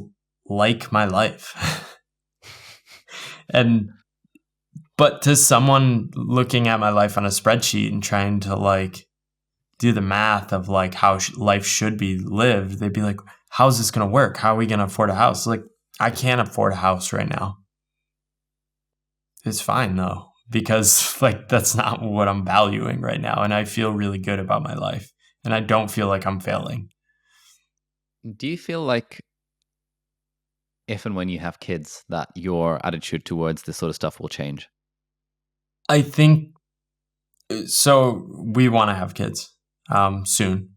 like my life. But to someone looking at my life on a spreadsheet and trying to like do the math of like how life should be lived, they'd be like, how's this going to work? How are we going to afford a house? Like, I can't afford a house right now. It's fine though, because like that's not what I'm valuing right now. And I feel really good about my life and I don't feel like I'm failing. Do you feel like if and when you have kids that your attitude towards this sort of stuff will change? I think so. We want to have kids soon.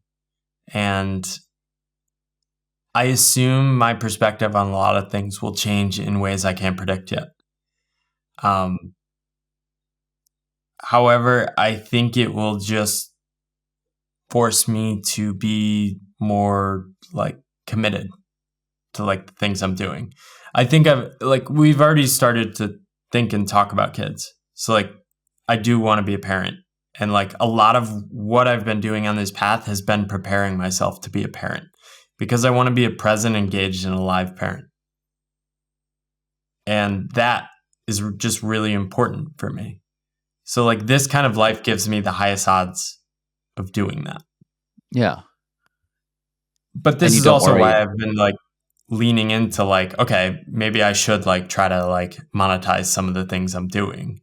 And I assume my perspective on a lot of things will change in ways I can't predict yet. However, I think it will just force me to be more like committed to like the things I'm doing. I think we've already started to think and talk about kids. So like I do want to be a parent. And like a lot of what I've been doing on this path has been preparing myself to be a parent because I want to be a present, engaged, and alive parent. And that is just really important for me. So like this kind of life gives me the highest odds of doing that. Yeah. But this And you is don't also worry. why I've been like leaning into like, okay, maybe I should like try to like monetize some of the things I'm doing.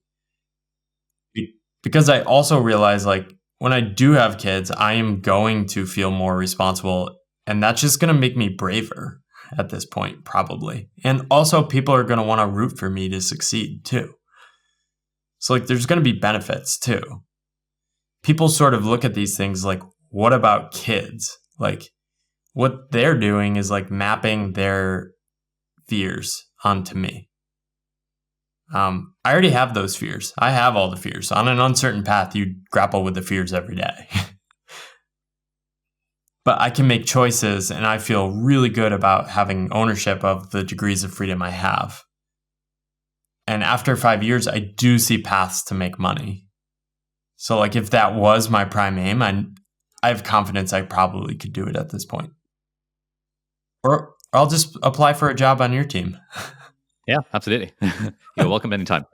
Because I also realize like when I do have kids, I am going to feel more responsible, and that's just going to make me braver at this point, probably. And also people are going to want to root for me to succeed too. So like there's going to be benefits too. People sort of look at these things like, what about kids? Like what they're doing is like mapping their fears onto me. I already have those fears. I have all the fears. On an uncertain path, you grapple with the fears every day. But I can make choices, and I feel really good about having ownership of the degrees of freedom I have. And after 5 years, I do see paths to make money. So like if that was my prime aim, I have confidence I probably could do it at this point. Or I'll just apply for a job on your team. Yeah, absolutely. You're welcome anytime.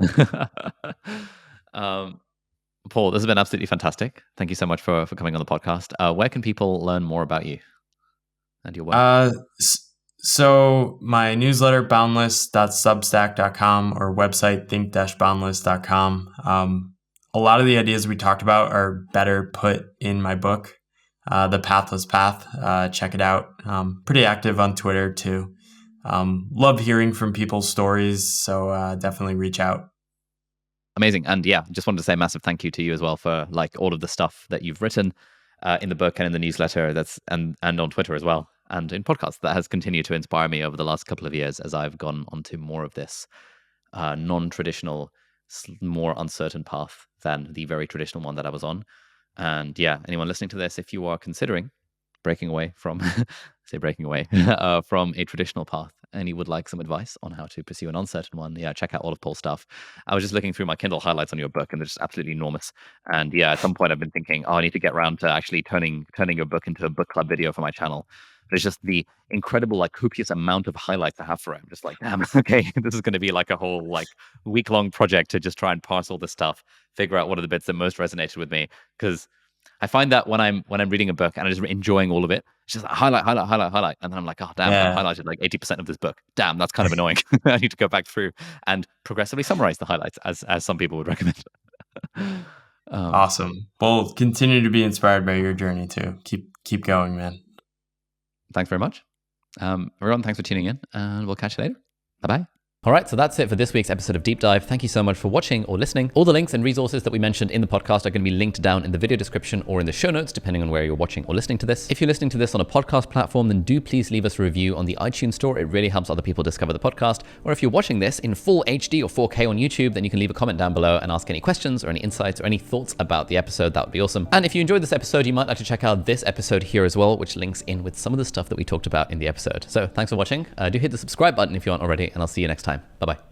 Paul, this has been absolutely fantastic. Thank you so much for coming on the podcast. Where can people learn more about you and your work? So my newsletter, boundless.substack.com, or website, think-boundless.com. A lot of the ideas we talked about are better put in my book, The Pathless Path. Check it out. Pretty active on Twitter too. Love hearing from people's stories, so definitely reach out. Amazing. And yeah, just wanted to say a massive thank you to you as well for like all of the stuff that you've written in the book and in the newsletter and on Twitter as well, and in podcasts that has continued to inspire me over the last couple of years as I've gone onto more of this non-traditional, more uncertain path than the very traditional one that I was on. And yeah, anyone listening to this, if you are considering breaking away from from a traditional path and you would like some advice on how to pursue an uncertain one, yeah, check out all of Paul's stuff. I was just looking through my Kindle highlights on your book, and they're just absolutely enormous. And yeah, at some point I've been thinking, I need to get around to actually turning your book into a book club video for my channel. There's just the incredible, like, copious amount of highlights I have for it. I'm just like, damn, okay, this is going to be like a whole like week-long project to just try and parse all this stuff, figure out what are the bits that most resonated with me. Because I find that when I'm reading a book and I'm just enjoying all of it, it's just like highlight, and then I'm like, oh damn, I've highlighted like 80% of this book. Damn, that's kind of annoying. I need to go back through and progressively summarize the highlights, as some people would recommend. Awesome. Well, continue to be inspired by your journey too. Keep going, man. Thanks very much. Everyone, thanks for tuning in, and we'll catch you later. Bye-bye. All right, so that's it for this week's episode of Deep Dive. Thank you so much for watching or listening. All the links and resources that we mentioned in the podcast are going to be linked down in the video description or in the show notes, depending on where you're watching or listening to this. If you're listening to this on a podcast platform, then do please leave us a review on the iTunes store. It really helps other people discover the podcast. Or if you're watching this in full HD or 4K on YouTube, then you can leave a comment down below and ask any questions or any insights or any thoughts about the episode. That would be awesome. And if you enjoyed this episode, you might like to check out this episode here as well, which links in with some of the stuff that we talked about in the episode. So thanks for watching. Do hit the subscribe button if you aren't already, and I'll see you next time. Bye-bye.